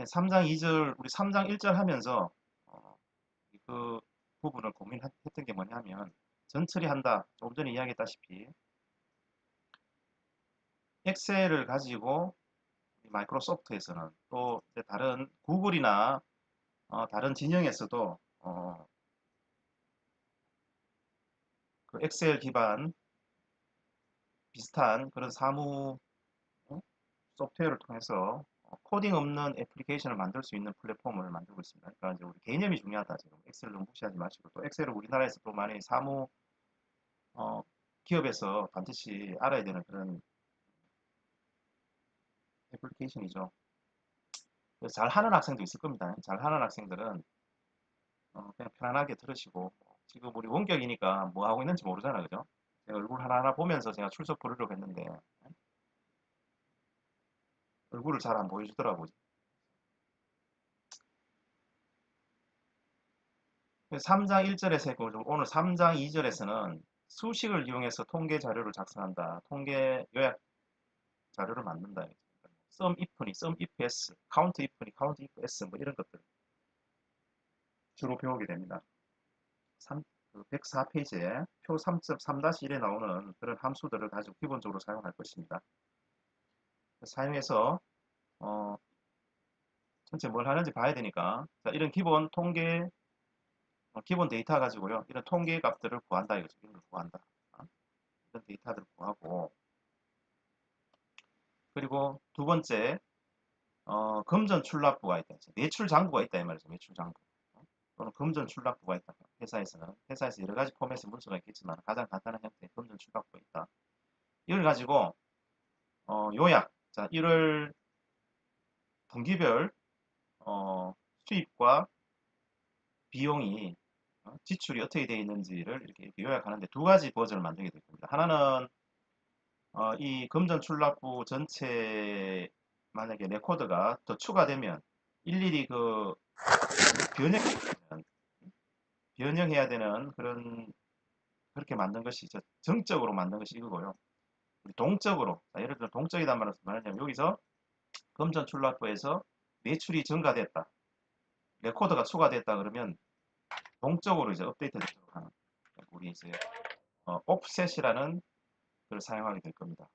3장 2절, 우리 3장 1절 하면서 그 부분을 고민했던 게 뭐냐면 전처리한다. 조금 전에 이야기했다시피 엑셀을 가지고 마이크로소프트에서는 또 이제 다른 구글이나 다른 진영에서도 그 엑셀 기반 비슷한 그런 사무 소프트웨어를 통해서 코딩 없는 애플리케이션을 만들 수 있는 플랫폼을 만들고 있습니다. 그러니까 이제 우리 개념이 중요하다. 지금 엑셀을 너무 무시하지 마시고 또 엑셀을 우리나라에서 또 많이 사무 기업에서 반드시 알아야 되는 그런 애플리케이션이죠. 그래서 잘 하는 학생도 있을 겁니다. 잘 하는 학생들은 그냥 편안하게 들으시고 지금 우리 원격이니까 뭐 하고 있는지 모르잖아, 그죠? 제가 얼굴 하나하나 보면서 제가 출석 부르려고 했는데 얼굴을 잘 안 보여주더라고요. 3장 1절에서 했고 오늘 3장 2절에서는 수식을 이용해서 통계 자료를 작성한다. 통계 요약 자료를 만든다. sum if니 sum ifs, count if니 count ifs 뭐 이런 것들 주로 배우게 됩니다. 104페이지에 표 3.3-1에 나오는 그런 함수들을 가지고 기본적으로 사용할 것입니다. 사용해서 전체 뭘 하는지 봐야 되니까 자, 이런 기본 통계 기본 데이터 가지고요. 이런 통계 값들을 구한다 이거죠. 이런 걸 구한다. 이런 데이터들을 구하고 그리고 두 번째 금전 출납부가 있다. 매출 장부가 있다 이 말이죠. 매출 장부. 또는 금전 출납부가 있다. 회사에서 여러 가지 포맷의 문서가 있겠지만 가장 간단한 형태의 금전 출납부가 있다. 이걸 가지고 요약. 자, 1월 분기별 수입과 비용이 지출이 어떻게 되어 있는지를 이렇게 요약하는데 두 가지 버전을 만들게 될 겁니다. 하나는 이 금전 출납부 전체 만약에 레코드가 더 추가되면 일일이 그 변형해야 되는 그런 그렇게 만든 것이 정적으로 만든 것이 이거고요. 동적으로 예를 들어 동적이란 말은 말하자면 여기서 금전 출납부에서 매출이 증가됐다. 레코드가 추가됐다 그러면 동적으로 이제 업데이트되도록 하는 우리 이제 옵셋이라는 걸 사용하게 될 겁니다.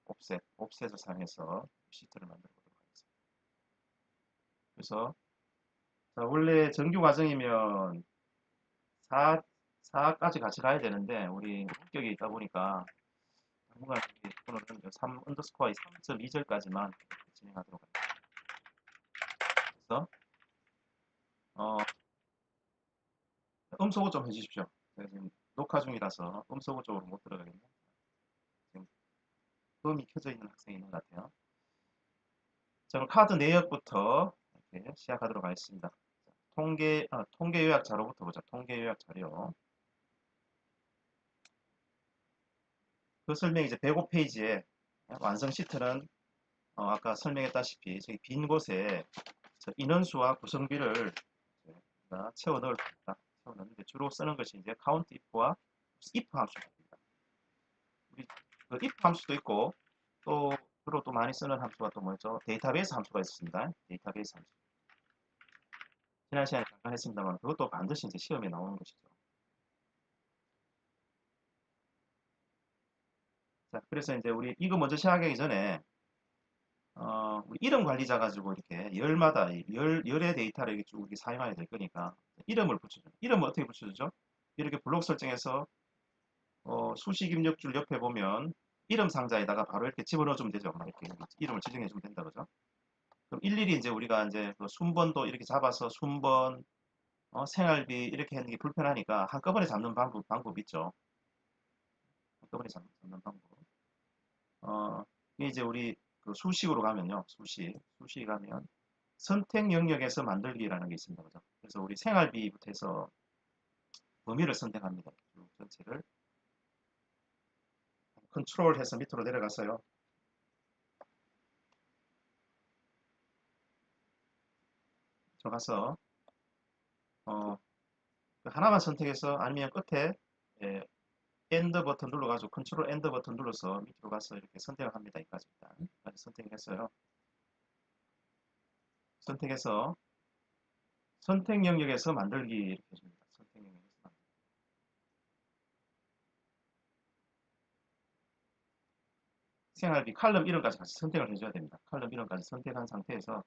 옵셋을 사용해서 시트를 만들어 보도록 하겠습니다. 그래서 원래 정규 과정이면 4까지 같이 가야 되는데 우리 합격이 있다 보니까 당분간 오늘은 3 언더스코어 3.2절까지만 진행하도록 하겠습니다. 그래서 음소거 좀 해주십시오. 제가 지금 녹화 중이라서 음소거 쪽으로 못 들어가겠네요. 지금 음이 켜져 있는 학생이 있는 것 같아요. 자, 카드 내역부터 이렇게 시작하도록 하겠습니다. 통계 요약 자료부터 보자. 통계 요약 자료. 그 설명이 이제 105페이지에 완성 시트는 아까 설명했다시피 저기 빈 곳에 인원수와 구성비를 채워 넣을 겁니다. 채워 넣는데 주로 쓰는 것이 이제 count if와 if 함수입니다. 우리 그 if 함수도 있고 또 주로 또 많이 쓰는 함수가 또 뭐죠? 데이터베이스 함수가 있습니다. 데이터베이스 함수. 지난 시간에 잠깐 했습니다만 그것도 반드시 이제 시험에 나오는 것이죠. 자, 그래서 이제 우리 이거 먼저 시작하기 전에 우리 이름 관리자 가지고 이렇게 열마다 열의 데이터를 이렇게 쭉 이렇게 사용하게 될 거니까 이름을 붙여줘. 이름을 어떻게 붙여주죠? 이렇게 블록 설정해서 수식 입력줄 옆에 보면 이름 상자에다가 바로 이렇게 집어넣어주면 되죠. 이렇게 이름을 지정해주면 된다 그죠? 그럼 일일이 이제 우리가 이제 그 순번도 이렇게 잡아서 순번, 생활비 이렇게 하는 게 불편하니까 한꺼번에 잡는 방법 있죠. 한꺼번에 잡는 방법. 이게 이제 우리 그 수식으로 가면요. 수식 가면 선택 영역에서 만들기라는 게 있습니다. 그죠? 그래서 우리 생활비부터 해서 범위를 선택합니다. 전체를 컨트롤 해서 밑으로 내려갔어요. 들어가서 하나만 선택해서 아니면 끝에 엔드 버튼 눌러가지고 컨트롤 엔드 버튼 눌러서 밑으로 가서 이렇게 선택을 합니다. 이까지입니다. 선택을 했어요. 선택해서 선택 영역에서 만들기 이렇게 해줍니다. 선택 영역에서 만들기. 생활비 칼럼 이름까지 같이 선택을 해줘야 됩니다. 칼럼 이름까지 선택한 상태에서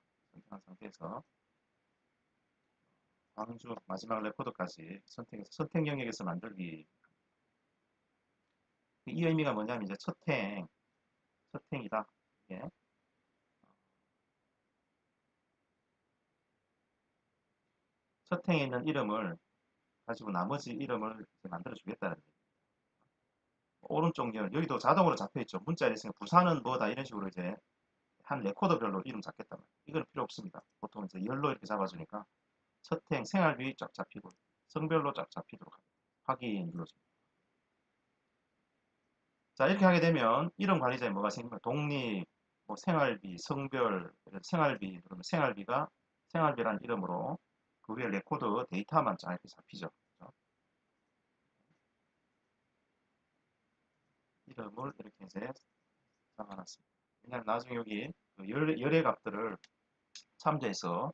광주 마지막 레코드까지 선택해서 선택 영역에서 만들기. 이 의미가 뭐냐면 이제 첫행이다. 예. 첫행에 있는 이름을 가지고 나머지 이름을 만들어 주겠다는 얘기예요. 오른쪽 열 여기도 자동으로 잡혀 있죠. 문자에 있으면 부산은 뭐다 이런 식으로 이제 한 레코더별로 이름 잡겠단 말이에요. 이건 필요 없습니다. 보통 이제 열로 이렇게 잡아주니까 첫행 생활비 쫙 잡히고 성별로 쫙 잡히도록 합니다. 확인 눌러줍니다. 자, 이렇게 하게 되면 이름 관리자에 뭐가 생기면 독립, 뭐 생활비, 성별, 생활비 누르면 생활비라는 이름으로 그 위에 레코드 데이터만 쫙 이렇게 잡히죠. 그죠? 이름을 이렇게 이제 잡아놨습니다. 왜냐면 나중에 여기 그 열의 값들을 참조해서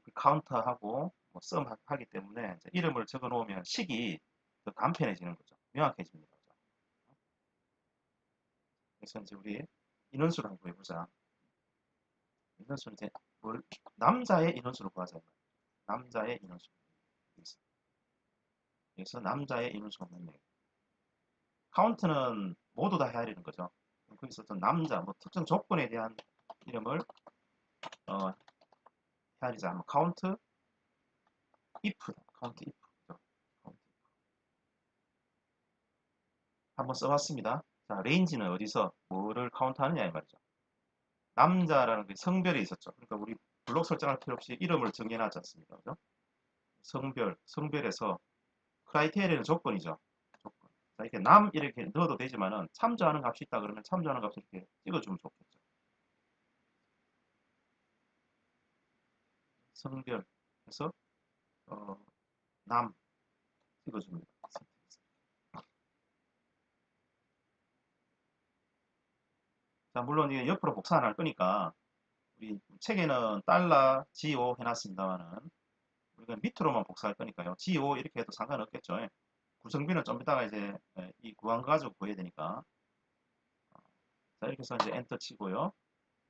그 카운터하고 뭐 썸하기 때문에 이제 이름을 적어 놓으면 식이 더 간편해지는 거죠. 명확해집니다. 그죠? 그래서 이제 우리 인원수를 한번 해보자. 인원수는 이제 남자의 인원수를 구하자. 남자의 인원수. 그래서 남자의 인원수가 몇 명. 카운트는 모두 다 헤아리는 거죠. 거기서 어떤 남자, 뭐 특정 조건에 대한 이름을 헤아리자. 뭐 카운트 if다. 카운트 if. 그죠? 카운트 if. 한번 써봤습니다. 자, 레인지는 어디서 뭐를 카운트하느냐 이 말이죠. 남자라는 그 성별이 있었죠. 그러니까 우리 블록 설정할 필요 없이 이름을 정해놨지 않습니까? 그죠? 성별에서 크라이테리아는 조건이죠. 조건. 자, 이렇게 남 이렇게 넣어도 되지만은 참조하는 값이 있다 그러면 참조하는 값을 이렇게 찍어주면 좋겠죠. 성별 해서 어, 남 찍어줍니다. 자, 물론 이게 옆으로 복사 안 할 거니까 우리 책에는 달러 GO 해놨습니다만은 우리가 밑으로만 복사할 거니까요. GO 이렇게 해도 상관없겠죠. 구성비는 좀 이따가 이제 이 구한 거 가지고 구해야 되니까. 자, 이렇게 해서 이제 엔터 치고요.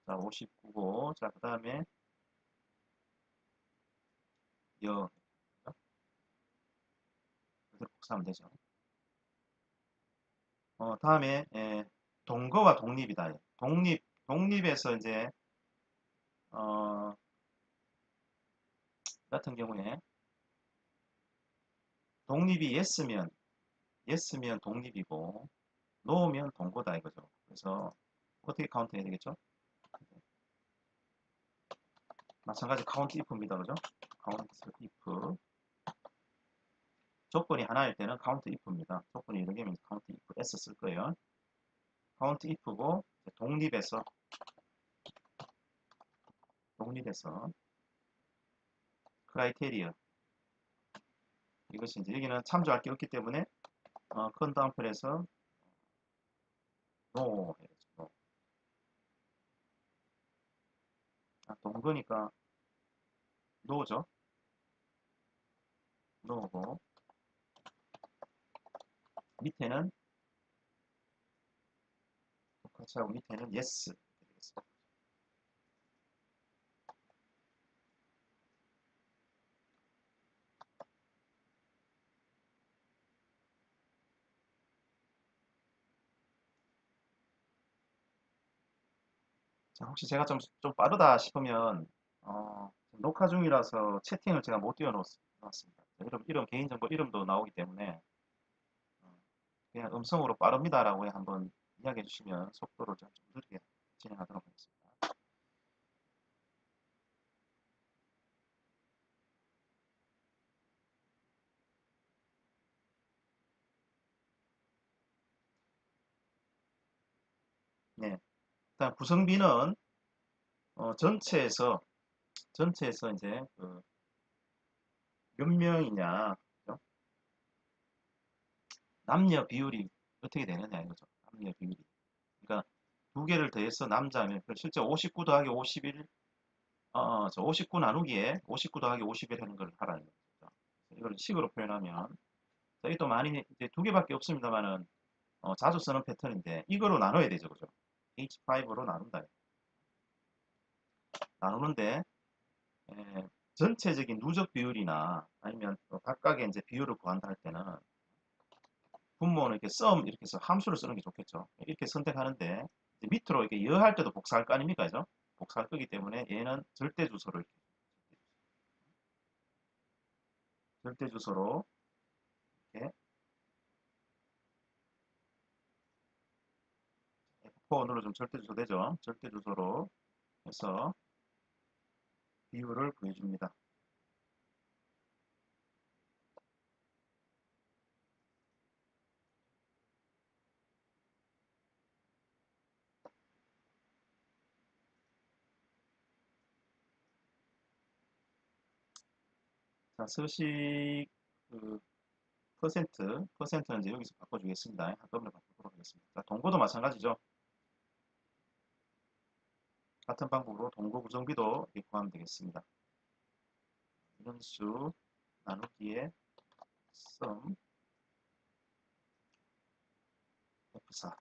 자, 59고, 자, 그 다음에 여, 그대로 복사하면 되죠. 다음에 동거와 독립이다. 독립에서 이제 어, 같은 경우에 독립이 yes면 독립이고 no면 동거다 이거죠. 그래서 어떻게 카운트 해야 되겠죠? 마찬가지 카운트 if입니다. 그죠? 카운트 if 조건이 하나일 때는 카운트 if입니다. 조건이 여러 개면 카운트 if s 쓸 거예요. 카운트 if고 독립에서 크라이테리어 이것이 이제 여기는 참조할 게 없기 때문에 컨다운플에서 no 해야죠. no. 동거니까 no죠. no고 밑에는 똑같이 하고 밑에는 yes 이렇게 되겠습니다. 자, 혹시 제가 좀 빠르다 싶으면 녹화 중이라서 채팅을 제가 못 띄워놓았습니다. 이름 개인정보 이름도 나오기 때문에 어, 그냥 음성으로 빠릅니다라고 한번 이야기해 주시면 속도를 좀 느리게 진행하도록 하겠습니다. 네. 일단 구성비는 전체에서 이제 몇 명이냐, 그죠? 남녀 비율이 어떻게 되느냐 이거죠. 남녀 비율이. 그러니까 두 개를 더해서 남자면 실제 59 더하기 51 저 59 나누기에 59 더하기 51 하는 걸 하라는 거죠. 이걸 식으로 표현하면 여기 또 많이 이제 두 개밖에 없습니다만은 자주 쓰는 패턴인데 이거로 나눠야 되죠, 그죠? H5로 나눈다. 나누는데 전체적인 누적 비율이나 아니면 각각의 이제 비율을 구한다 할 때는 분모는 이렇게 sum 이렇게 해서 함수를 쓰는 게 좋겠죠. 이렇게 선택하는데 이제 밑으로 이렇게 여할 때도 복사할 거 아닙니까, 그죠? 복사할 거기 때문에 얘는 절대 주소를 이렇게 절대 주소로 이렇게 F4 눌러주면 절대 주소 되죠. 절대 주소로 해서 비율을 구해줍니다. 자, 서식 그 퍼센트는 이제 여기서 바꿔주겠습니다. 한꺼번에 바꾸도록 하겠습니다. 자, 동거도 마찬가지죠. 같은 방법으로 동거 구성비도 이렇게 구하면 되겠습니다. 인원수 나누기에 sum F4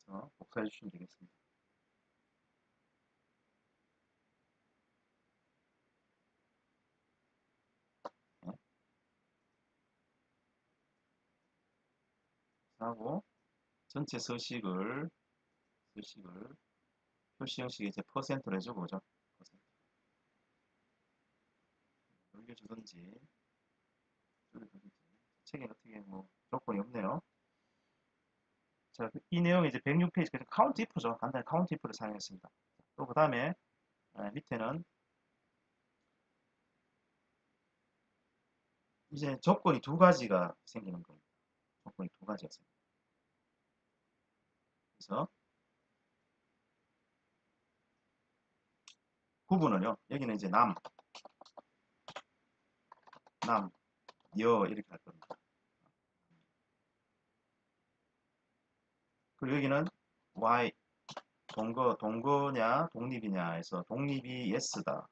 그래서 복사해 주시면 되겠습니다. 네. 하고 전체 서식을 표시 형식에 이제 퍼센트로 해주고 그죠? 퍼센트. 올려주든지 줄여주든지 책에 어떻게 뭐 조건이 없네요. 자, 이 내용이 이제 106페이지 그래서 카운트 if죠. 간단히 카운트 if를 사용했습니다. 또 그 다음에 밑에는 이제 조건이 두 가지가 생기는 겁니다. 조건이 두 가지가 생깁니다. 그래서 구분은요. 여기는 이제 여 이렇게 할 겁니다. 그리고 여기는 y 동거냐 독립이냐 해서 독립이 yes다.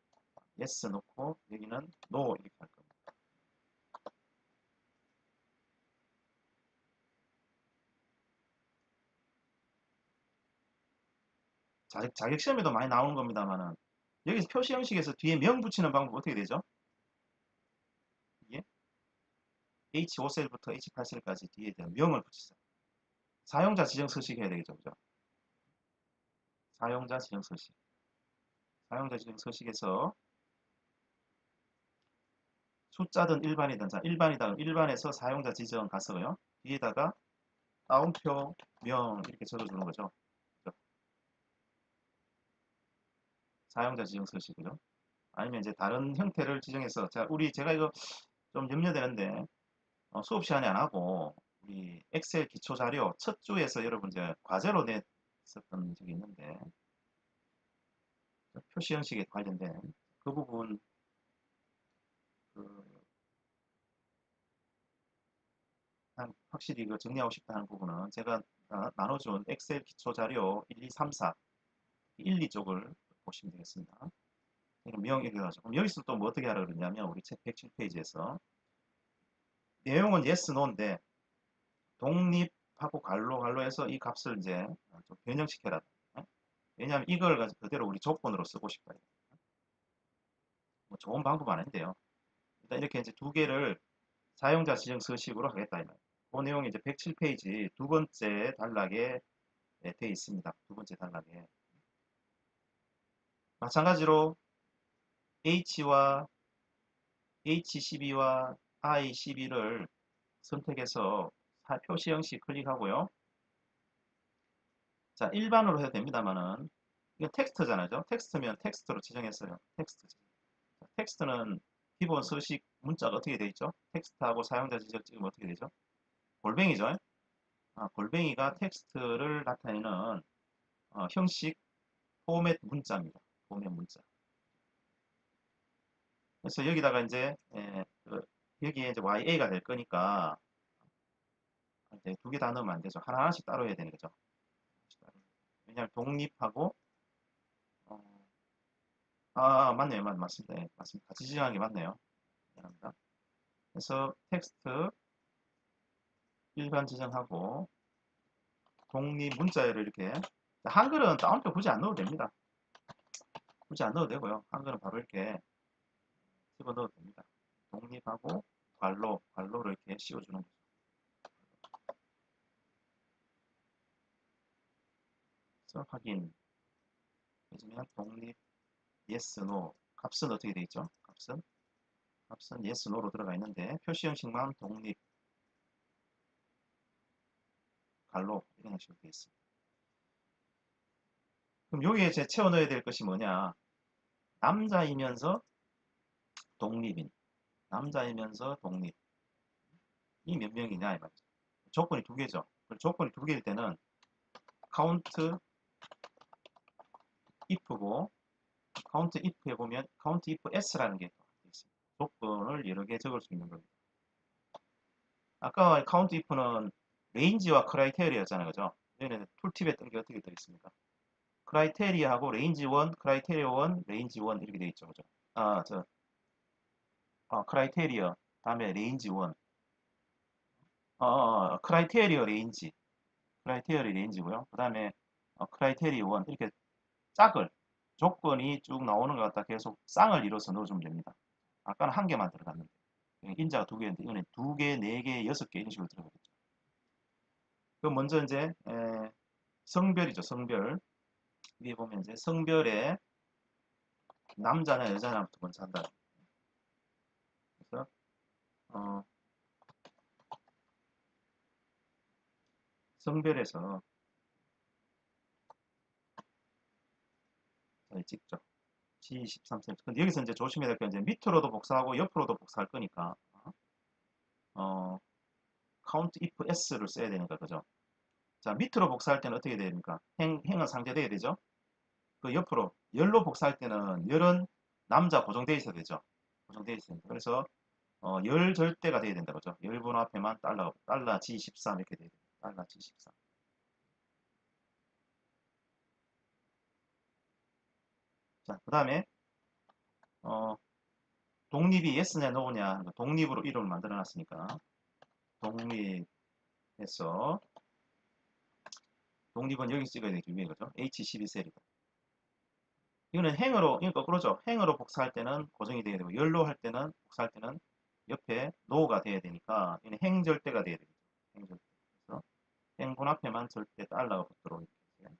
yes 넣고 여기는 no 이렇게 할 겁니다. 자격시험에도 많이 나오는 겁니다만은 여기서 표시 형식에서 뒤에 명 붙이는 방법 어떻게 되죠? 이게 H5셀부터 H8셀까지 뒤에 대한 명을 붙이자. 사용자 지정 서식 해야 되겠죠, 그죠? 사용자 지정 서식. 사용자 지정 서식에서 숫자든 일반이든 자 일반이다 일반에서 사용자 지정 갔어요. 뒤에다가 다운표 명 이렇게 적어주는 거죠. 그죠? 사용자 지정 서식이죠. 아니면 이제 다른 형태를 지정해서 제가 이거 좀 염려되는데 수업 시간에 안 하고 우리 엑셀 기초 자료 첫 주에서 여러분 이제 과제로 냈었던 적이 있는데 표시 형식에 관련된 그 부분 그 확실히 그 정리하고 싶다 하는 부분은 제가 나눠준 엑셀 기초 자료 1, 2, 3, 4 1, 2쪽을 보시면 되겠습니다. 명 이렇게 가지고 그럼 여기서 또 뭐 어떻게 하라 그러냐면 우리 책 107페이지에서 내용은 yes, no인데 독립하고 갈로해서 이 값을 이제 좀 변형시켜라. 왜냐하면 이걸 가지고 그대로 우리 조건으로 쓰고 싶다. 뭐 좋은 방법 아닌데요. 일단 이렇게 이제 두 개를 사용자 지정 서식으로 하겠다. 그 내용이 이제 107페이지 두 번째 단락에 되어 있습니다. 두 번째 단락에. 마찬가지로 H와 H12와 I12를 선택해서 표시 형식 클릭하고요. 자, 일반으로 해도 됩니다만은 이건 텍스트잖아요. 텍스트면 텍스트로 지정했어요. 텍스트는 기본 서식 문자가 어떻게 되어 있죠? 텍스트하고 사용자 지정 찍으면 어떻게 되죠? 골뱅이죠. 골뱅이가 텍스트를 나타내는 형식 포맷 문자입니다. 포맷 문자. 그래서 여기다가 이제 여기에 이제 YA가 될 거니까 이제 두 개 다 넣으면 안 되죠. 하나하나씩 따로 해야 되는 거죠. 왜냐하면 독립하고 어, 맞네요. 맞습니다. 예, 맞습니다. 같이 지정한 게 맞네요. 미안합니다. 그래서 텍스트 일반 지정하고 독립 문자열을 이렇게 한글은 따옴표 굳이 안 넣어도 됩니다. 굳이 안 넣어도 되고요. 한글은 바로 이렇게 집어 넣어도 됩니다. 독립하고 괄로를 이렇게 씌워주는 거죠. 그래서 확인 해주면 독립 yes, no 값은 어떻게 되어 있죠? 값은 yes, no로 들어가 있는데 표시 형식만 독립 괄로 이런 형식으로 되어 있습니다. 그럼 여기에 제 채워 넣어야 될 것이 뭐냐? 남자이면서 독립인 남자이면서 독립 이 몇 명이냐 이 말이죠. 조건이 두 개죠. 조건이 두 개일 때는 count if고 count if 해보면 count if s라는 게 있습니다. 조건을 여러 개 적을 수 있는 겁니다. 아까 count if는 range와 criteria였잖아요. 그죠? 여기는 툴팁에 뜬 게 어떻게 되어 있습니까? criteria하고 range 1, criteria 1, range 1 이렇게 되어 있죠. 그죠? criteria 다음에 range 1 criteria range 크라이테리어 레인지고요. 그 다음에 크라이테리어 1 이렇게 짝을 조건이 쭉 나오는 것 같다 계속 쌍을 이뤄서 넣어주면 됩니다. 아까는 한 개만 들어갔는데 인자가 두 개인데 이거는 두 개, 네 개, 여섯 개 이런 식으로 들어가겠죠. 그럼 먼저 이제 성별이죠. 성별 위에 보면 이제 성별에 남자나 여자나부터 먼저 한다. 그래서 어, 성별에서 찍죠. G23cm. 근데 여기서 이제 조심해야 될 건 이제 밑으로도 복사하고 옆으로도 복사할 거니까 어, count if s를 써야 되니까 그죠? 자 밑으로 복사할 때는 어떻게 됩니까? 행은 상쇄돼야 되죠? 그 옆으로 열로 복사할 때는 열은 남자 고정되어 있어야 되죠? 고정되어 있어야 됩니다. 그래서 열 절대가 돼야 된다 그죠? 열번호 앞에만 달러 G13 이렇게 돼야 됩니다. 달러 G13. 자, 그 다음에 어, 독립이 yes냐 no냐 독립으로 이름을 만들어 놨으니까 독립에서 독립은 여기 찍어야 되겠죠 위에 그죠? H12셀이다. 이거는 행으로, 이거 거꾸로죠. 행으로 복사할 때는 고정이 돼야 되고, 열로 할 때는, 복사할 때는 옆에 노가 돼야 되니까, 이는 행절대가 돼야 되겠죠. 행절대. 그래서 행분 앞에만 절대 달러가 붙도록 이렇게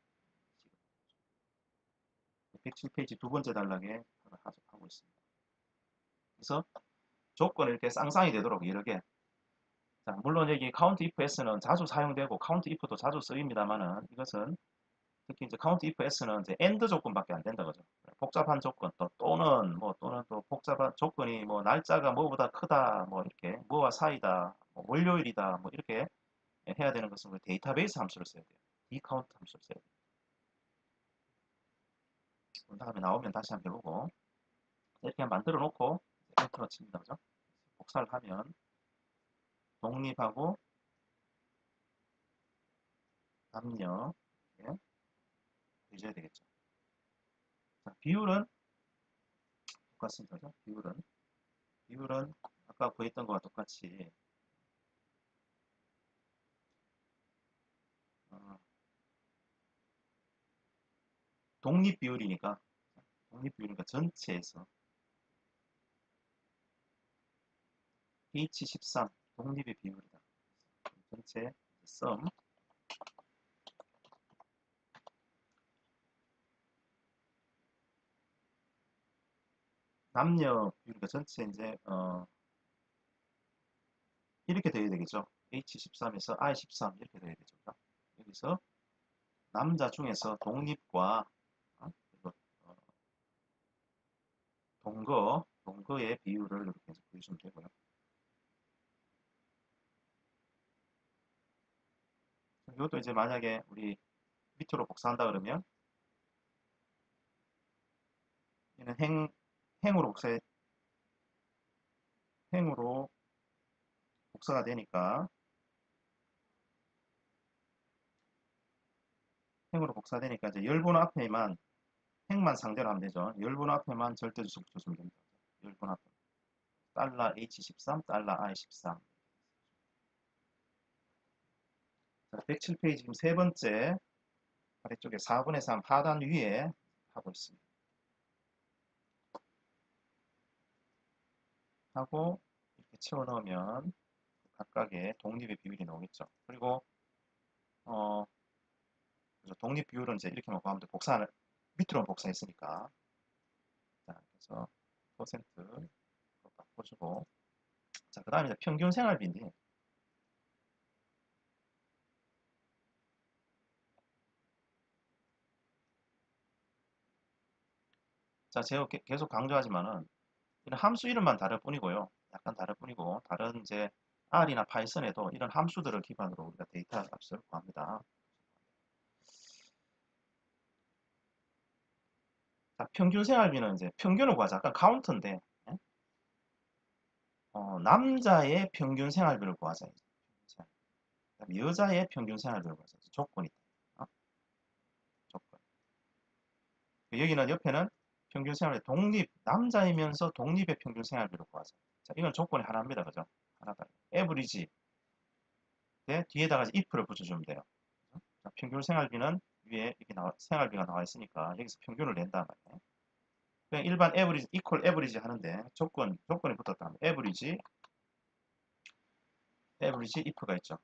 107페이지 두 번째 단락에 하고 있습니다. 그래서 조건을 이렇게 쌍쌍이 되도록 여러 개. 자, 물론 여기 count if s는 자주 사용되고, count if도 자주 쓰입니다만은, 이것은 특히 이제 count if s는 이제 and 조건밖에 안 된다 그죠. 복잡한 조건 또는 또 복잡한 조건이 뭐 날짜가 뭐보다 크다 뭐 이렇게 뭐와 사이다 뭐 월요일이다 뭐 이렇게 해야 되는 것은 그 데이터베이스 함수를 써야 돼요. dcount 함수를 써야 돼요. 그 다음에 나오면 다시 한번 해보고 이렇게 만들어 놓고 엔터로 칩니다 그죠. 복사를 하면 독립하고 남녀 이렇게 해줘야 되겠죠. 자, 비율은 똑같습니다 그죠. 비율은 아까 구했던 거와 똑같이 어, 독립 비율이니까 전체에서 H13 독립의 비율이다. 전체 썸 남녀 비율이니까 전체 이제 이렇게 돼야 되겠죠. H13에서 I13 이렇게 돼야 되죠. 여기서 남자 중에서 독립과 그리고 동거의 비율을 이렇게 해서 보여주면 되고요. 이것도 이제 만약에 우리 밑으로 복사한다 그러면 얘는 행으로 행으로 복사가 되니까 행으로 복사되니까 이제 열 번호 앞에만 행만 상대로 하면 되죠. 열 번호 앞에만 절대주소 붙여주면 됩니다. 열 번호 앞에 달러 $H13, 달러 I13. 자, 107페이지 지금 세 번째 아래쪽에 4분의 3 하단 위에 하고 있습니다. 하고 이렇게 채워 넣으면 각각의 독립의 비율이 나오겠죠. 그리고 독립 비율은 이제 이렇게 놓고 하면 복사를 밑으로 복사했으니까 자, 그래서 퍼센트 바꿔주고 자, 그 다음에 평균 생활비인데 자, 제가 계속 강조하지만은 이런 함수 이름만 다를 뿐이고요. 약간 다를 뿐이고 다른 이제 R이나 파이썬에도 이런 함수들을 기반으로 우리가 데이터 값을 구합니다. 자, 평균 생활비는 이제 평균을 구하자. 아까 카운트인데 남자의 평균 생활비를 구하자. 그다음에 여자의 평균 생활비를 구하자. 조건이 있다. 조건. 여기는 옆에는 평균 생활비 남자이면서 독립의 평균 생활비를 구하자. 자, 이건 조건이 하나입니다. 그죠? 하나다. 에브리지 뒤에다가 if를 붙여주면 돼요. 자, 평균 생활비는 위에 이렇게 생활비가 나와 있으니까 여기서 평균을 낸단 말이에요. 그냥 일반 에브리지, 이퀄 에브리지 하는데 조건이 붙었다. 에브리지 if가 있죠.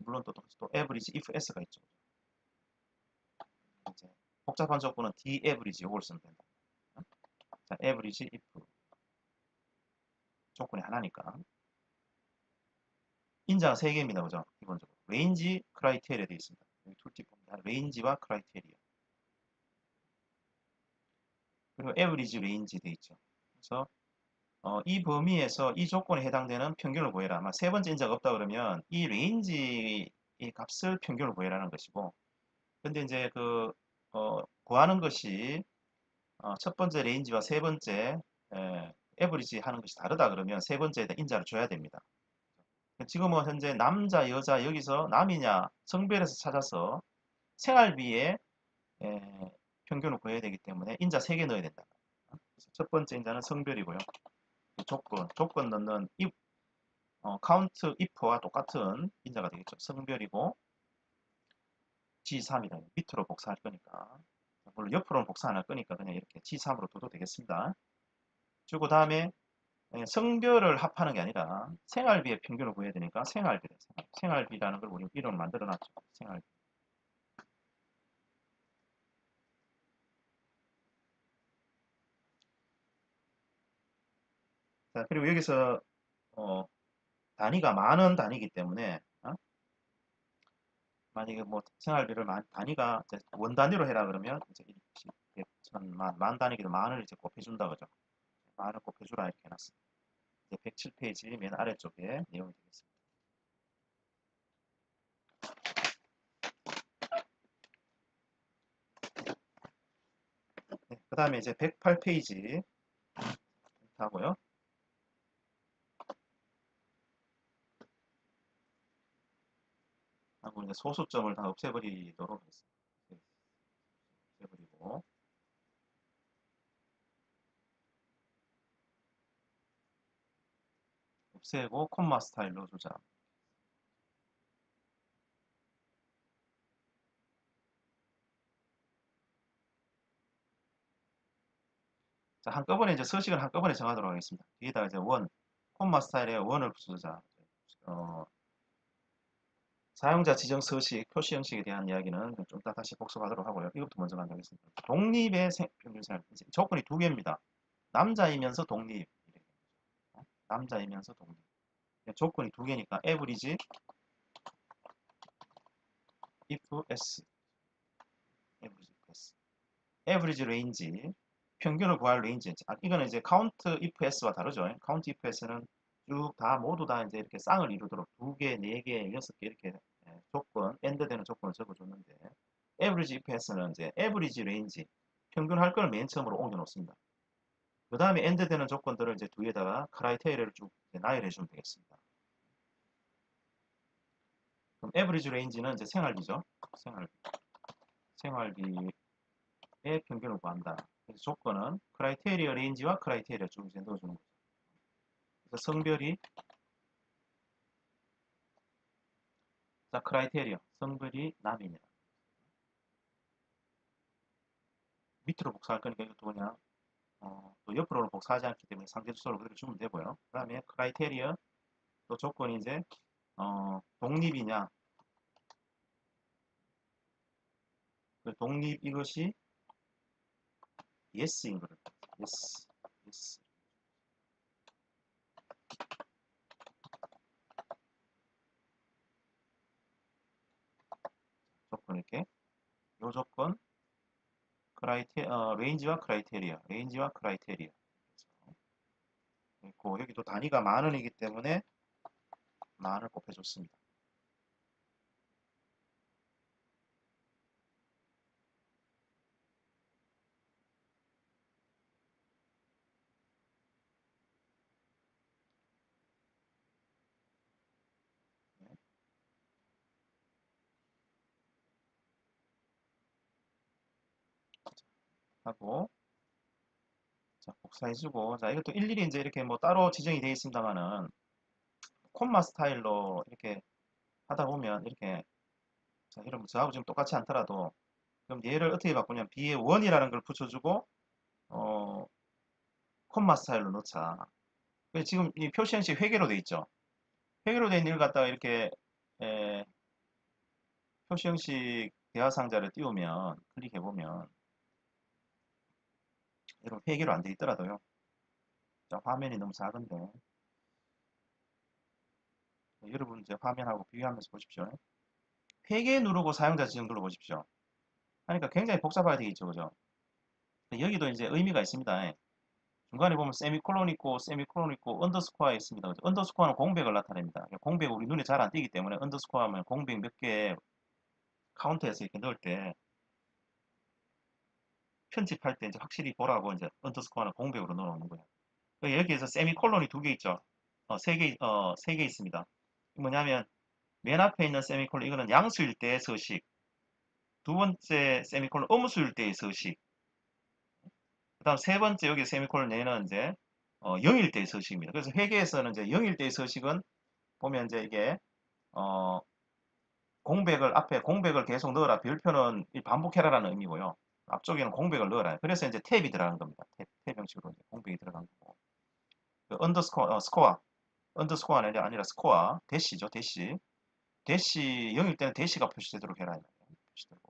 물론 또 에브리지 if s가 있죠. 이제 복잡한 조건은 d 에브리지 이걸 쓰면 된다. 자, 에브리지 if 조건이 하나니까 인자가 3개입니다. 그죠? 기본적으로 레인지 크라이테리아 되어 있습니다. 여기 툴팁 봅니다. 레인지와 크라이테리아 그리고 에브리지 레인지 되어 있죠. 그래서 이 범위에서 이 조건에 해당되는 평균을 구해라. 아마 세 번째 인자가 없다 그러면 이 레인지 이 값을 평균을 구해라는 것이고, 근데 이제 구하는 것이 첫 번째 레인지와 세 번째 에버리지 하는 것이 다르다 그러면 세 번째에다 인자를 줘야 됩니다. 지금은 현재 남자, 여자 여기서 남이냐 성별에서 찾아서 생활비의 평균을 구해야 되기 때문에 인자 3개 넣어야 된다. 그래서 첫 번째 인자는 성별이고요. 조건 넣는 카운트 if와 똑같은 인자가 되겠죠. 성별이고 G3이다. 밑으로 복사할 거니까. 물론 옆으로는 복사 안 할 거니까 그냥 이렇게 G3으로 둬도 되겠습니다. 그리고 다음에 성별을 합하는 게 아니라 생활비의 평균을 구해야 되니까 생활비라는 걸 우리 이름을 만들어 놨죠. 생활비. 자, 그리고 여기서 단위가 많은 단위이기 때문에 만약에 뭐 생활비를 단위가 이제 원 단위로 해라 그러면 이제 1, 10, 100, 1000, 만 단위기도 만을 이제 곱해준다 그죠? 만을 곱해주라 이렇게 해놨습니다. 이제 107페이지 맨 아래쪽에 내용이 되겠습니다. 네, 그 다음에 이제 108페이지 하고요. 하고 이제 소수점을 다 없애버리도록 하겠습니다. 없애버리고 없애고 콤마 스타일 넣어주자. 자, 한꺼번에 이제 서식을 한꺼번에 정하도록 하겠습니다. 뒤에다가 이제 콤마 스타일에 원을 붙여주자. 사용자 지정 서식, 표시 형식에 대한 이야기는 좀 이따 다시 복습하도록 하고요. 이것부터 먼저 만나겠습니다. 독립의 평균 생활. 조건이 2개입니다. 남자이면서 독립. 남자이면서 독립. 조건이 2개니까 average if s. average if s. average range. 평균을 구할 레인지. 이거는 이제 count if s와 다르죠. count if s는 쭉 모두 다 이제 이렇게 쌍을 이루도록 2개, 4개, 6개 이렇게 조건, 엔드 되는 조건을 적어줬는데 average if s는 이제 average range 평균 할 걸 맨 처음으로 옮겨 놓습니다. 그 다음에 엔드 되는 조건들을 이제 뒤에다가 크라이테리아를 쭉 나열해 주면 되겠습니다. 그럼 average range는 이제 생활비죠. 생활비. 생활비의 평균을 구한다. 그래서 조건은 크라이테리어 레인지와 크라이테리어 쭉 이제 넣어주는 거죠. 그래서 성별이, 자, 크라이테리어, 성별이 남이냐. 밑으로 복사할 거니까 이것도 그냥 또 옆으로 복사하지 않기 때문에 상대 주소를 그대로 주면 되고요. 그 다음에 크라이테리어, 또 조건이 이제 독립이냐. 그 독립 이것이 yes인 거를. yes, yes. 조건 이렇게. 요 조건 레인지와 크라이테리아, 레인지와 크라이테리아. 그리고 여기도 단위가 만 원이기 때문에 만을 곱해줬습니다. 네. 하고, 자, 복사해주고, 자, 이것도 일일이 이제 이렇게 뭐 따로 지정이 되어 있습니다만은, 콤마 스타일로 이렇게 하다 보면 이렇게, 자, 여러분 저하고 지금 똑같이 않더라도, 그럼 얘를 어떻게 바꾸냐면, B에 1이라는 걸 붙여주고, 어, 콤마 스타일로 넣자. 지금 이 표시 형식 회계로 돼 있죠. 회계로 된 일을 갖다가 이렇게 표시 형식 대화 상자를 띄우면 클릭해 보면 여러분 회계로 안 돼 있더라도요. 자, 화면이 너무 작은데 여러분 이제 화면하고 비교하면서 보십시오. 회계 누르고 사용자 지정 눌러보십시오. 하니까 굉장히 복잡하게 되어 있죠, 그죠? 여기도 이제 의미가 있습니다. 중간에 보면 세미콜론 있고 세미콜론 있고 언더스코어 있습니다. 그죠? 언더스코어는 공백을 나타냅니다. 공백 우리 눈에 잘 안 띄기 때문에 언더스코어 하면 공백 몇 개 카운트해서 이렇게 넣을 때 편집할 때 이제 확실히 보라고 이제 언더스코어는 공백으로 넣어놓는 거예요. 여기에서 세미콜론이 두 개 있죠. 세 개 있습니다. 뭐냐면 맨 앞에 있는 세미콜론 이거는 양수일 때의 서식. 두 번째 세미콜론 음수일 때의 서식. 그다음 세 번째 여기 세미콜론 얘는 이제 0일 때의 서식입니다. 그래서 회계에서는 이제 0일 때의 서식은 보면 이제 이게 어, 공백을 앞에 공백을 계속 넣어라. 별표는 반복해라라는 의미고요. 앞쪽에는 공백을 넣어라. 그래서 이제 탭이 들어간 겁니다. 탭 형식으로 이제 공백이 들어간 거고. 그 언더스코어, 스코어, 언더스코어는 아니라 스코어, 대시죠, 대시. 대시 0일 때는 대시가 표시되도록 해라. 표시되고.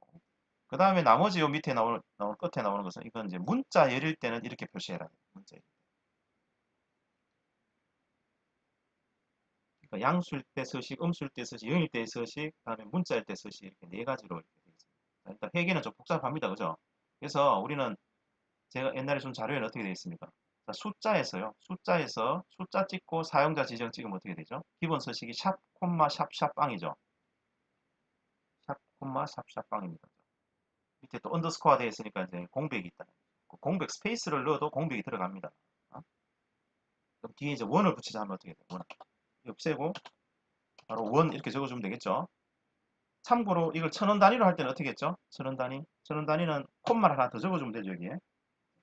그 다음에 나머지 요 밑에 나오는 끝에 나오는 것은 이건 이제 문자 열일 때는 이렇게 표시해라. 문자 열일 때. 그러니까 양수일 때 서식, 음수일 때 서식, 0일 때 서식, 그다음에 문자일 때 서식 이렇게 네 가지로 이렇게 되어 있습니다. 일단 회계는 좀 복잡합니다, 그죠? 그래서 우리는 제가 옛날에 좀 자료에는 어떻게 되어 있습니까? 자, 숫자에서요. 숫자에서 숫자 찍고 사용자 지정 찍으면 어떻게 되죠? 기본 서식이 샵, 콤마, 샵, 샵, 빵이죠. 샵, 콤마, 샵, 샵, 빵입니다. 밑에 또 언더스코어 되어 있으니까 이제 공백이 있다. 그 공백 스페이스를 넣어도 공백이 들어갑니다. 어? 그럼 뒤에 이제 원을 붙이자 하면 어떻게 돼요? 원. 없애고 바로 원 이렇게 적어주면 되겠죠. 참고로 이걸 천원 단위로 할 때는 어떻게 했죠? 천원 단위. 천원 단위는 콤마를 하나 더 적어주면 되죠, 여기에.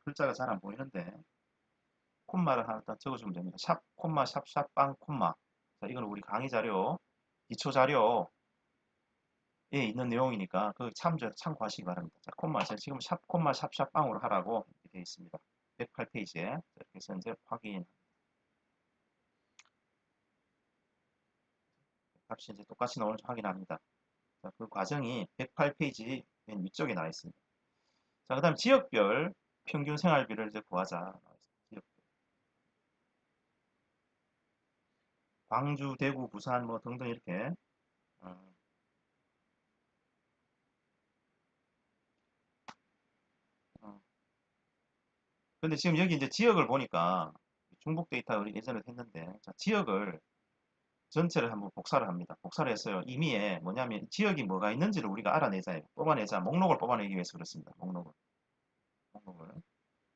글자가 잘 안 보이는데 콤마를 하나 더 적어주면 됩니다. 샵, 콤마, 샵, 샵, 빵, 콤마. 자, 이건 우리 강의 자료, 기초 자료에 있는 내용이니까 그 참고하시기 바랍니다. 자, 콤마. 제가 지금 샵, 콤마, 샵, 샵, 빵으로 하라고 이렇게 되어 있습니다. 108페이지에. 이렇게 해서 이제 확인. 값이 이제 똑같이 나오는지 확인합니다. 자, 그 과정이 108페이지 맨 위쪽에 나와 있습니다. 자, 그 다음 지역별 평균 생활비를 이제 구하자. 광주, 대구, 부산 뭐 등등 이렇게. 어, 어. 근데 지금 여기 이제 지역을 보니까 중복 데이터 우리 예전에 했는데 자, 지역을 전체를 한번 복사를 합니다. 복사를 했어요. 이미에 뭐냐면 지역이 뭐가 있는지를 우리가 알아내자. 뽑아내자. 목록을 뽑아내기 위해서 그렇습니다. 목록을.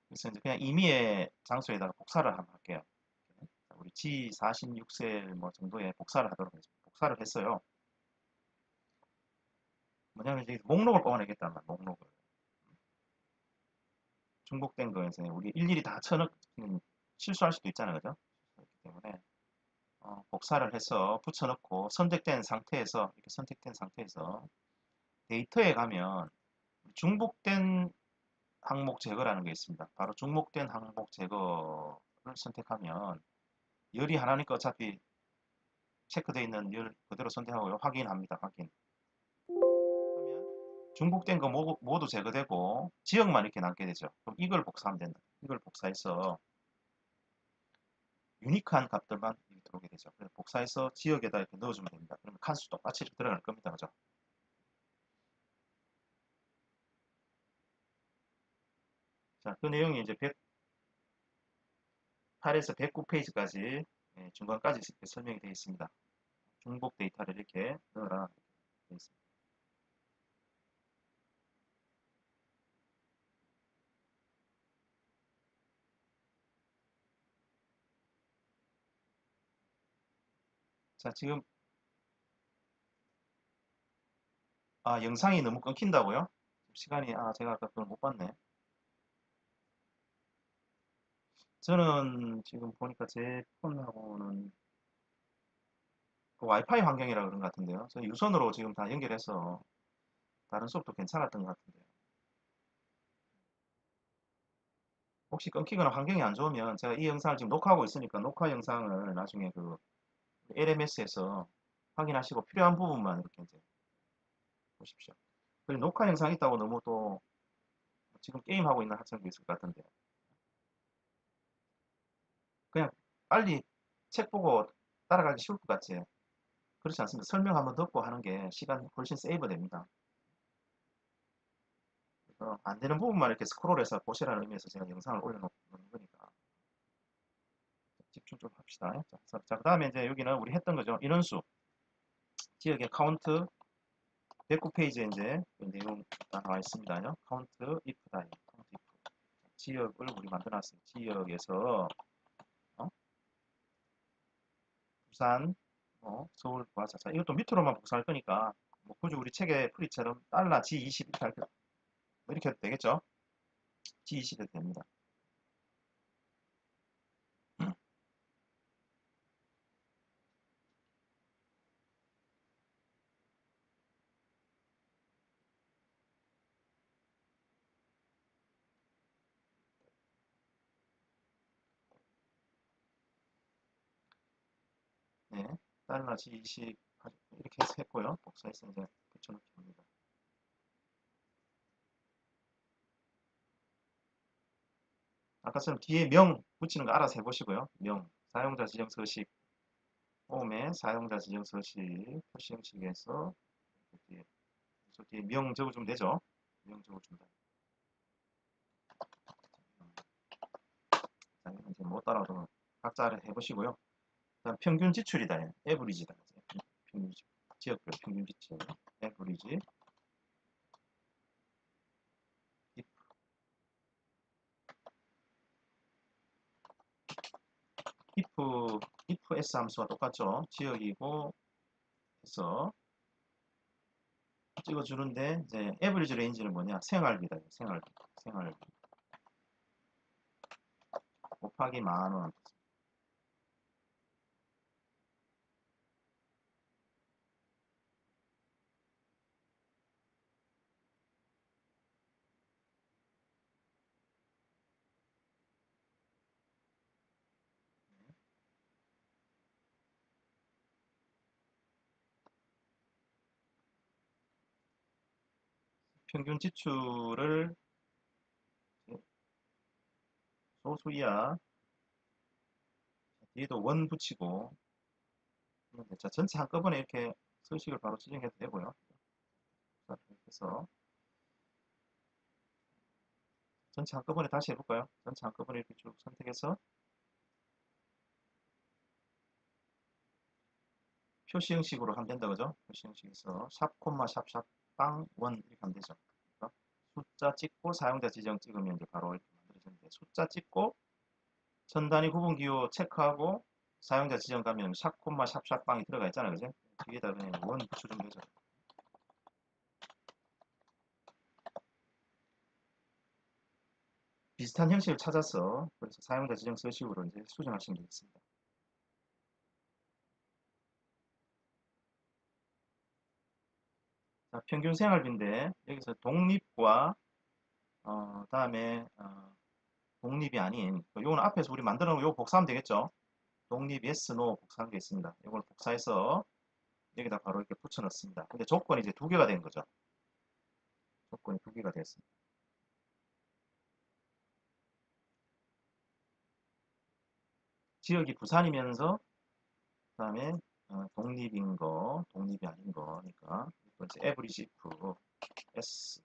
그래서 이제 그냥 임의의 장소에다가 복사를 한번 할게요. 우리 G46셀 뭐 정도의 복사를 하도록 하겠습니다. 복사를 했어요. 뭐냐면 이제 목록을 뽑아내겠단 말이야, 목록을. 중복된 거에서 우리 일일이 다 실수할 수도 있잖아요, 그죠? 그렇기 때문에 복사를 해서 붙여넣고 선택된 상태에서 이렇게 선택된 상태에서 데이터에 가면 중복된 항목 제거라는 게 있습니다. 바로 중복된 항목 제거를 선택하면 열이 하나니까 어차피 체크되어 있는 열 그대로 선택하고요. 확인합니다. 확인. 하면 중복된 거 모두 제거되고 지역만 이렇게 남게 되죠. 그럼 이걸 복사하면 된다. 이걸 복사해서 유니크한 값들만 여기 들어오게 되죠. 그래서 복사해서 지역에다 이렇게 넣어주면 됩니다. 그러면 칸수 똑같이 이렇게 들어갈 겁니다. 그죠? 자, 그 내용이 이제 108에서 109페이지까지 중간까지 이렇게 설명이 되어 있습니다. 중복 데이터를 이렇게 넣어라 되어 있습니다. 자, 지금 영상이 너무 끊긴다고요? 시간이 제가 아까 그걸 못 봤네. 저는 지금 보니까 제 폰하고는 그 와이파이 환경이라 그런 것 같은데요. 저는 유선으로 지금 다 연결해서 다른 수업도 괜찮았던 것 같은데요. 혹시 끊기거나 환경이 안 좋으면 제가 이 영상을 지금 녹화하고 있으니까 녹화 영상을 나중에 그 LMS에서 확인하시고 필요한 부분만 이렇게 이제 보십시오. 그리고 녹화 영상 있다고 너무 또 지금 게임하고 있는 학생도 있을 것 같은데 그냥 빨리 책 보고 따라가기 쉬울 것 같지? 그렇지 않습니다. 설명 한번 듣고 하는 게 시간 훨씬 세이브 됩니다. 안 되는 부분만 이렇게 스크롤해서 보시라는 의미에서 제가 영상을 올려놓는 거니까 집중 좀 합시다. 자, 그 다음에 이제 여기는 우리 했던 거죠. 인원수, 지역의 카운트, 109페이지에 이제 그 내용 다 나와 있습니다요. 카운트 if 다이, 카운트 if. 지역을 우리 만들어놨어요. 지역에서 부산, 서울, 부하사. 자, 이것도 밑으로만 복사할 거니까 뭐 굳이 우리 책의 프리처럼 달러 G20 이렇게 해도 되겠죠? G20 해도 됩니다. 네, 달러 G20 이렇게 해서 했고요. 복사해서 이제 붙여넣기 합니다. 아까처럼 뒤에 명 붙이는 거 알아서 해보시고요. 명, 사용자 지정 서식, 홈에 사용자 지정 서식, 표시 형식에서 뒤에, 뒤에 명 적어주면 되죠. 명 적어준다. 자, 이제 못 따라도 각자 해보시고요. 그다음 평균 지출이다. 에브리지다. 평균 지역별 평균 지출, 에브리지, if s 함수와 똑같죠. 지역이고 해서 찍어주는데 이제 에브리지 레인지는 뭐냐? 생활비다. 생활비 곱하기 10,000원. 평균 지출을 소수이하 뒤에도 원 붙이고 자, 전체 한꺼번에 이렇게 서식을 바로 지정해도 되고요. 그래서 전체 한꺼번에 다시 해볼까요? 전체 한꺼번에 이렇게 쭉 선택해서 표시 형식으로 하면 된다 그죠? 표시 형식에서 샵 콤마 샵샵 빵 원 이렇게 하면 되죠. 그러니까 숫자 찍고 사용자 지정 찍으면 이제 바로 이렇게 만들어지는데 숫자 찍고 천 단위 구분 기호 체크하고 사용자 지정 가면 샵 콤마 샵샵 빵이 들어가 있잖아요 그죠? 뒤에다 그냥 원 붙여주면 되죠. 비슷한 형식을 찾아서 그래서 사용자 지정 서식으로 이제 수정하시면 되겠습니다. 자, 평균 생활비인데 여기서 독립과 다음에 독립이 아닌 요거는 앞에서 우리 만들어 놓은 요 복사하면 되겠죠. 독립 yes, no 복사한 게 있습니다. 이걸 복사해서 여기다 바로 이렇게 붙여 넣습니다. 근데 조건이 이제 두 개가 된 거죠. 조건이 두 개가 됐습니다. 지역이 부산이면서 그다음에 독립인 거, 독립이 아닌 거니까 이거 이제 average if s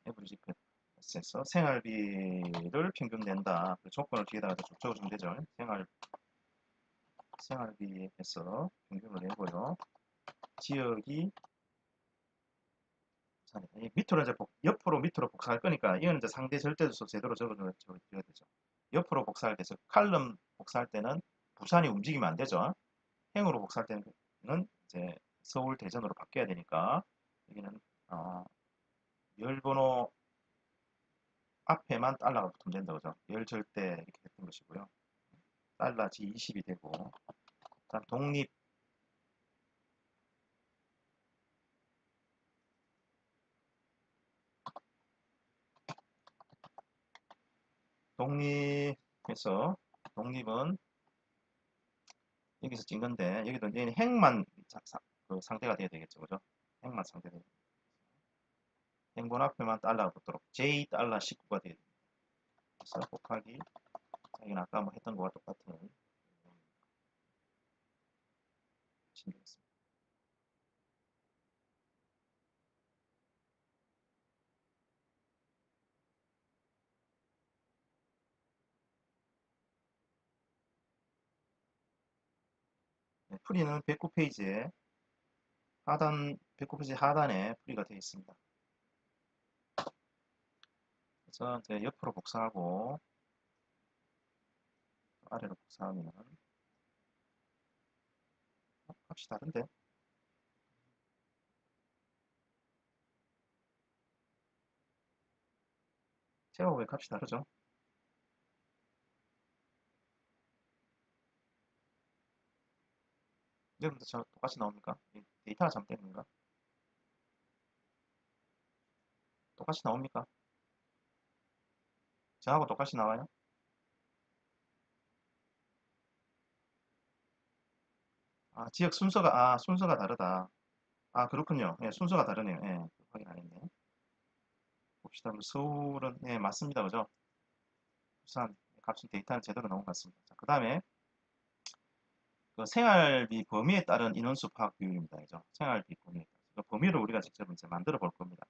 average if s에서 생활비를 평균 낸다. 그 조건을 뒤에다가 적어주면 되죠. 생활비에서 평균을 내고요. 지역이 밑으로 이제 옆으로 밑으로 복사할 거니까 이건 이제 상대 절대값 제대로 적어줘야 되죠. 옆으로 복사할 때, 칼럼 복사할 때는 부산이 움직이면 안 되죠. 행으로 복사할 때는 이제 서울 대전으로 바뀌어야 되니까 여기는 열 번호 앞에만 달러가 붙으면 된다 그죠. 열 절대 이렇게 됐던 것이고요. 달러 G20이 되고 다음 독립해서 독립은 여기서 찐 건데 여기도 이제 행만 그 상대가 돼야 되겠죠 그죠. 행만 상대가 돼야 행본 앞에만 달러가 붙도록 J 달러 19가 돼야 됩니다. 그래서 곱하기 여기는 아까 뭐 했던 거와 똑같은 되겠습니다. 네, 풀이는 109페이지에 하단 109페이지 하단에 풀이가 되어 있습니다. 그래서 이제 옆으로 복사하고 아래로 복사하면 값이 다른데 제가 왜 값이 다르죠? 여러분들 저 똑같이 나옵니까? 데이터가 잘못된 건가? 똑같이 나옵니까? 저하고 똑같이 나와요? 지역 순서가 다르다. 그렇군요. 예, 순서가 다르네요. 예, 확인 안 했네. 봅시다. 서울은, 예, 맞습니다. 그죠? 부산, 값은 데이터는 제대로 나온 것 같습니다. 자, 그 다음에, 그 생활비 범위에 따른 인원수 파악 비율입니다. 그죠? 생활비 범위에 따라. 그 범위를 우리가 직접 이제 만들어 볼 겁니다.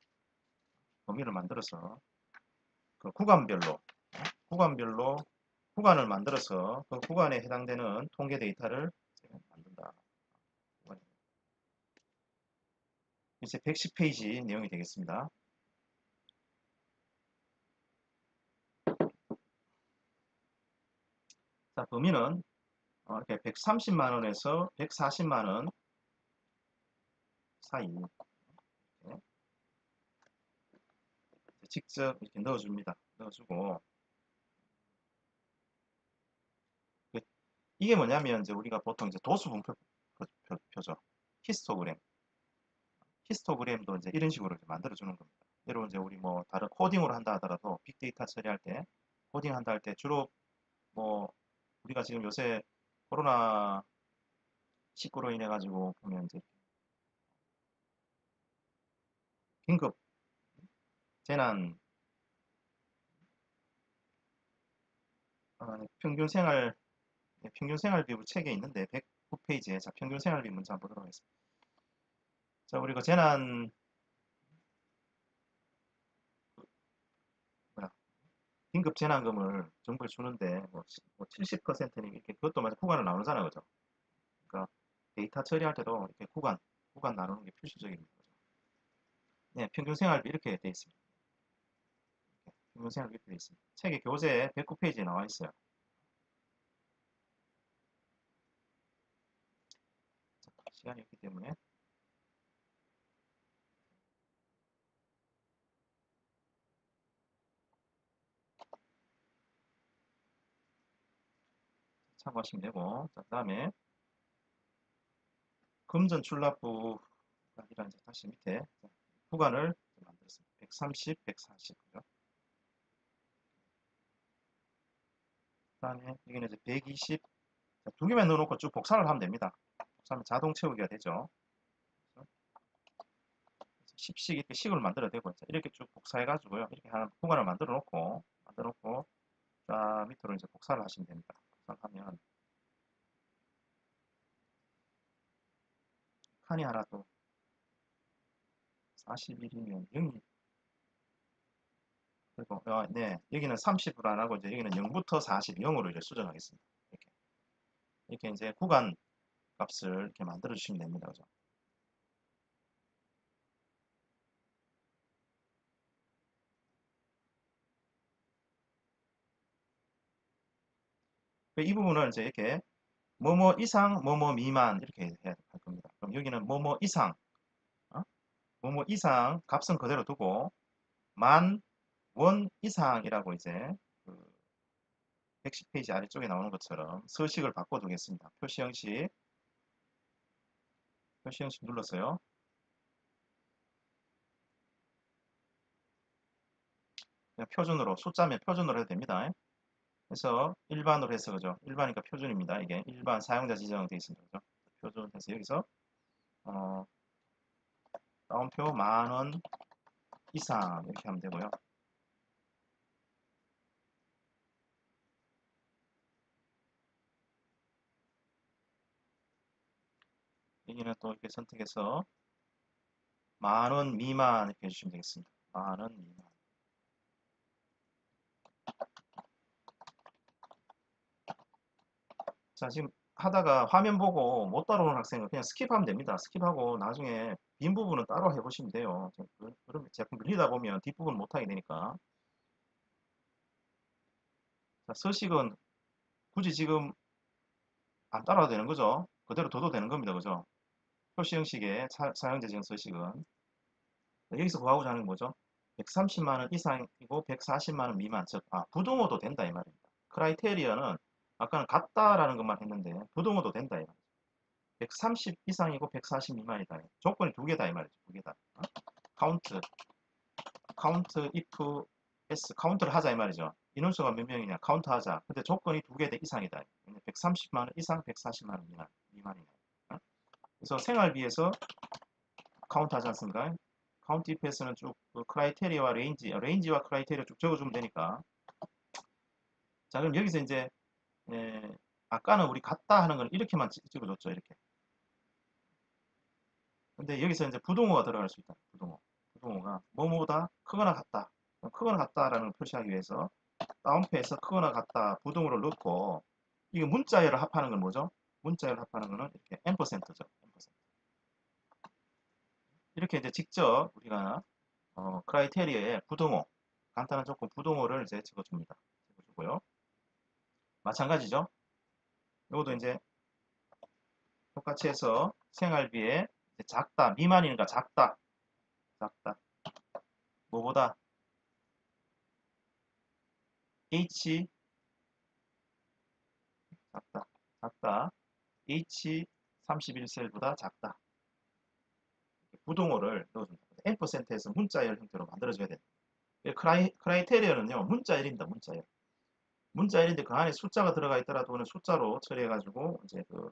범위를 만들어서, 그 구간별로, 구간을 만들어서, 그 구간에 해당되는 통계 데이터를 만든다. 이제 110페이지 내용이 되겠습니다. 자, 범위는 이렇게 130만 원에서 140만 원 사이 이렇게 직접 이렇게 넣어줍니다. 넣어주고 그- 이게 뭐냐면 이제 우리가 보통 이제 도수 분표 죠 히스토그램. 히스토그램도 이제 이런 식으로 이제 만들어주는 겁니다. 예로 이제 우리 뭐 다른 코딩으로 한다 하더라도 빅데이터 처리할 때 코딩 한다 할 때 주로 뭐 우리가 지금 요새 코로나 19로 인해 가지고 보면 이제 긴급 재난 평균 생활 평균 생활비 책에 있는데 109페이지에 자 평균 생활비 문제 한번 보도록 하겠습니다. 자 우리가 재난 뭐야 긴급 재난금을 정부에 주는데 뭐 70%는 이렇게 그것도 마치 구간을 나누잖아요, 그죠? 그러니까 데이터 처리할 때도 이렇게 구간 나누는 게 필수적입니다. 그죠? 네, 평균 생활비 이렇게 돼 있습니다. 평균 생활비 이렇게 돼 있습니다. 책의 교재 109페이지에 나와 있어요. 자, 시간이 없기 때문에 참고하시면 되고, 자, 그 다음에 금전 출납부 이란 이제 다시 밑에 구간을 만들었습니다. 130, 140. 그 다음에 여기는 이제 120. 두 개만 넣어놓고 쭉 복사를 하면 됩니다. 복사하면 자동 채우기가 되죠. 10식 이렇게 식을 만들어야 되고 이렇게 쭉 복사해가지고요. 이렇게 하나 구간을 만들어 놓고 쫙 밑으로 이제 복사를 하시면 됩니다. 복사하면 칸이 하나 또 41이면 0이 그리고 네 여기는 30으로 안 하고 이제 여기는 0부터 40, 0으로 이제 수정하겠습니다. 이렇게 이제 구간 값을 이렇게 만들어 주시면 됩니다. 그죠? 이 부분을 이제 이렇게 뭐뭐 이상, 뭐뭐 미만 이렇게 해야 할 겁니다. 그럼 여기는 뭐뭐 이상, 어? 뭐뭐 이상 값은 그대로 두고 만 원 이상이라고 이제 그 110페이지 아래쪽에 나오는 것처럼 서식을 바꿔두겠습니다. 표시 형식, 표시 형식 눌렀어요. 그냥 표준으로 숫자면 표준으로 해도 됩니다. 그래서 일반으로 해서 그죠? 일반이니까 표준입니다. 이게 일반 사용자 지정되어 있습니다. 그죠? 표준해서 여기서 어, 다운표 만 원 이상 이렇게 하면 되고요. 여기는 또 이렇게 선택해서 만 원 미만 이렇게 해주시면 되겠습니다. 만 원 미만. 자, 지금 하다가 화면 보고 못 따라오는 학생은 그냥 스킵하면 됩니다. 스킵하고 나중에 빈 부분은 따로 해보시면 돼요. 그러면 자꾸 밀리다 보면 뒷부분 못하게 되니까. 자, 서식은 굳이 지금 안 따라도 되는 거죠. 그대로 둬도 되는 겁니다. 그죠? 표시 형식의 사용자 지정 서식은 여기서 구하고자 하는 게 뭐죠? 130만 원 이상이고 140만 원 미만, 즉 부등호도 된다 이 말입니다. 크라이테리어는 아까는 같다라는 것만 했는데 부등호도 된다 이 말이죠. 130 이상이고 140 미만이다. 조건이 두 개다 이 말이죠. 두 개다. 카운트, 카운트 if s 카운트를 하자 이 말이죠. 인원수가 몇 명이냐 카운트 하자. 근데 조건이 두 개 이상이다. 130만 원 이상, 140만 원 미만이냐. 그래서 생활비에서 카운트 하지 않습니까? 카운트 if에서는 쭉그 크라이테리아와 레인지와 크라이테리아 쭉 적어주면 되니까. 자, 그럼 여기서 이제 아까는 우리 같다 하는 건 이렇게만 찍어줬죠. 이렇게. 근데 여기서 이제 부동어가 들어갈 수 있다. 부동어. 부동어가 뭐뭐보다 크거나 같다. 크거나 같다라는 걸 표시하기 위해서 다운표에서 크거나 같다 부동어를 넣고 이게 문자열을 합하는 건 뭐죠? 문자열을 합하는 거는 이렇게 앰퍼센트죠. 앰퍼센트. 이렇게 이제 직접 우리가 크라이테리아에 부동어 간단한 조건 부동어를 이제 적어줍니다. 적어주고요. 마찬가지죠. 이것도 이제 똑같이 해서 생활비에 작다 미만이니까 작다 작다 뭐보다 H 작다 작다 H 31셀보다 작다 부동어를 넣어줍니다. 앰퍼센트에서 문자열 형태로 만들어줘야 돼요. 크라이테리어는요 문자열입니다. 문자열 문자열인데 그 안에 숫자가 들어가 있더라도 숫자로 처리해가지고 이제 그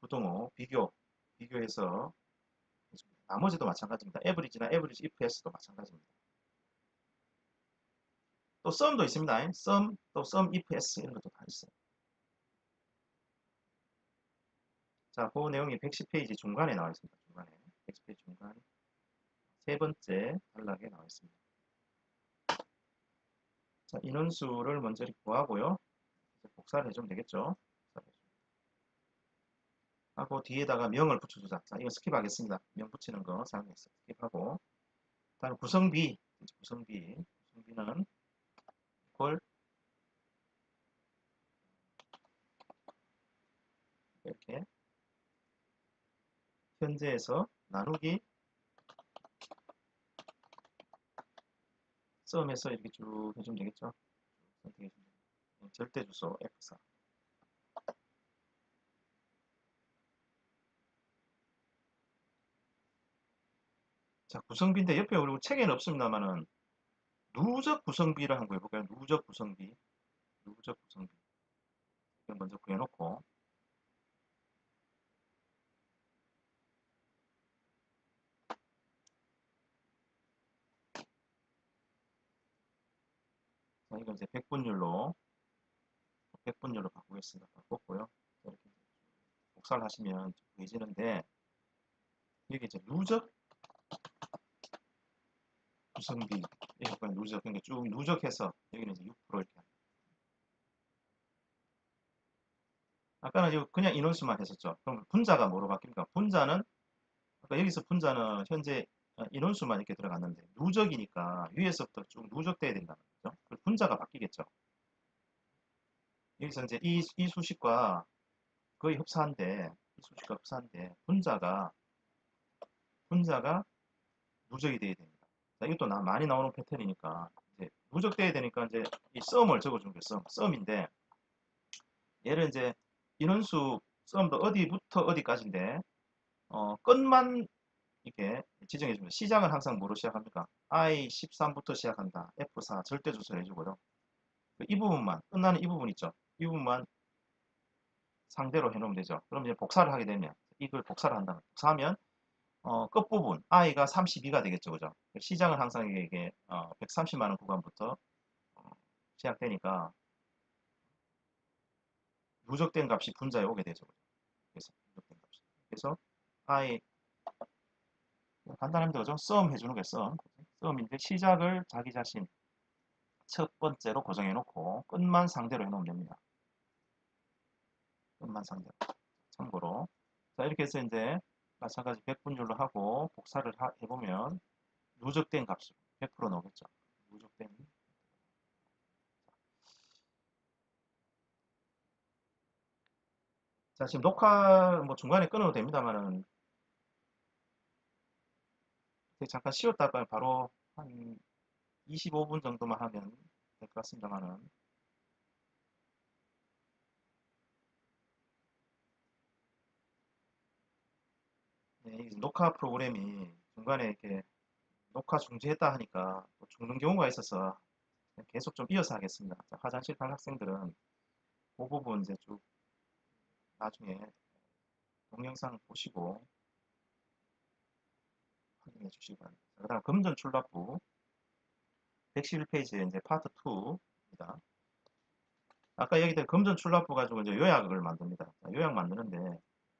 부동어 비교해서 나머지도 마찬가지입니다. 에브리지나 에브리지 ifs도 마찬가지입니다. 또 썸도 있습니다. 썸, 또 썸 if s 이런 것도 다 있어요. 자, 그 내용이 110페이지 중간에 나와 있습니다. 중간에 110페이지 중간 세 번째 단락에 나와 있습니다. 자, 인원수를 먼저 이렇게 구하고요. 복사를 해주면 되겠죠. 하고 뒤에다가 명을 붙여주자. 자, 이거 스킵하겠습니다. 명 붙이는 거 사용해서 스킵하고 다음 구성비는 이퀄 이렇게 현재에서 나누기 썸에서 이렇게 쭉 해주면 되겠죠. 선택해주면 절대 주소 F4 자, 구성비인데 옆에 우리 책에는 없습니다만은 누적 구성비를 한번 해볼까요? 누적 구성비. 누적 구성비. 이거 먼저 구해놓고. 자, 이거 이제 100분율로 바꾸겠습니다. 바꿨고요. 이렇게 복사를 하시면 보여지는데, 여기 이제 누적 구성비. 이거 누적. 그러니까 쭉 누적해서, 여기는 이제 6% 이렇게. 아까는 이거 그냥 인원수만 했었죠. 그럼 분자가 뭐로 바뀝니까? 분자는, 아까 여기서 분자는 현재 인원수만 이렇게 들어갔는데, 누적이니까 위에서부터 쭉 누적돼야 된다는 거죠. 그럼 분자가 바뀌겠죠. 여기서 이제 이 수식과 거의 흡사한데, 이 수식과 흡사한데, 분자가 누적이 돼야 됩니다. 자, 이것도 많이 나오는 패턴이니까, 이제 누적돼야 되니까 이제 이 썸을 적어준 게 썸인데, 얘를 이제 인원수 썸도 어디부터 어디까지인데, 끝만 이렇게 지정해 줍니다. 시작은 항상 뭐로 시작합니까? I13부터 시작한다. F4 절대 조수를 해주고요. 이 부분만, 끝나는 이 부분 있죠? 이 부분만 상대로 해놓으면 되죠. 그럼 이제 복사를 하게 되면, 이걸 복사를 한다면, 복사하면, 끝부분, I가 32가 되겠죠. 그죠? 시작은 항상 이게 130만 원 구간부터 어, 시작되니까, 누적된 값이 분자에 오게 되죠. 그래서, 누적된 값이. 그래서, I, 간단합니다. 그죠? 썸 해주는 게 썸인데, 시작을 자기 자신, 첫 번째로 고정해 놓고 끝만 상대로 해 놓으면 됩니다. 끝만 상대로. 참고로. 자, 이렇게 해서 이제 마찬가지 100분율로 하고 복사를 해보면 누적된 값으로 100% 나오겠죠. 누적된. 자, 지금 녹화 뭐 중간에 끊어도 됩니다만은 잠깐 쉬었다가 바로 한 25분 정도만 하면 될 것 같습니다만은. 네, 이 녹화 프로그램이 중간에 이렇게 녹화 중지했다 하니까 또 죽는 경우가 있어서 계속 좀 이어서 하겠습니다. 자, 화장실 갈 학생들은 그 부분 이제 쭉 나중에 동영상 보시고 확인해 주시기 바랍니다. 그 다음 금전 출납부 111페이지에 이제 파트 2입니다. 아까 얘기된 금전 출납부 가지고 이제 요약을 만듭니다. 자, 요약 만드는데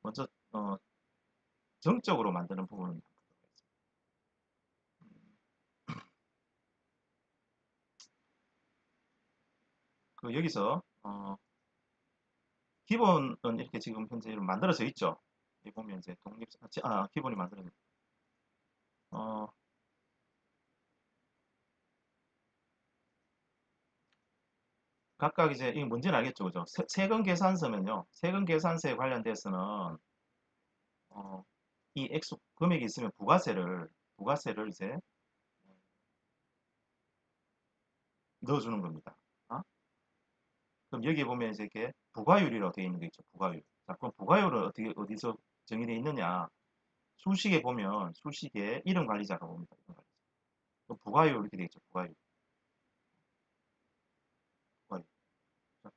먼저 정적으로 만드는 부분을 그 여기서 기본은 이렇게 지금 현재 만들어져 있죠. 여기 보면 이제 기본이 만들어져 어, 각각 이제 이게 뭔지는 알겠죠, 그죠? 세금 계산서면요, 세금 계산서에 관련돼서는 이 액수 금액이 있으면 부가세를 이제 넣어주는 겁니다. 어? 그럼 여기에 보면 이제 이렇게 부가율이라고 되어 있는 게 있죠. 부가율. 자, 그럼 부가율은 어떻게 어디서 정의되어 있느냐? 수식에 보면 수식에 이름 관리자가 봅니다. 이름 관리자. 그럼 부가율 이렇게 되어 있죠. 부가율. 부가율. 자,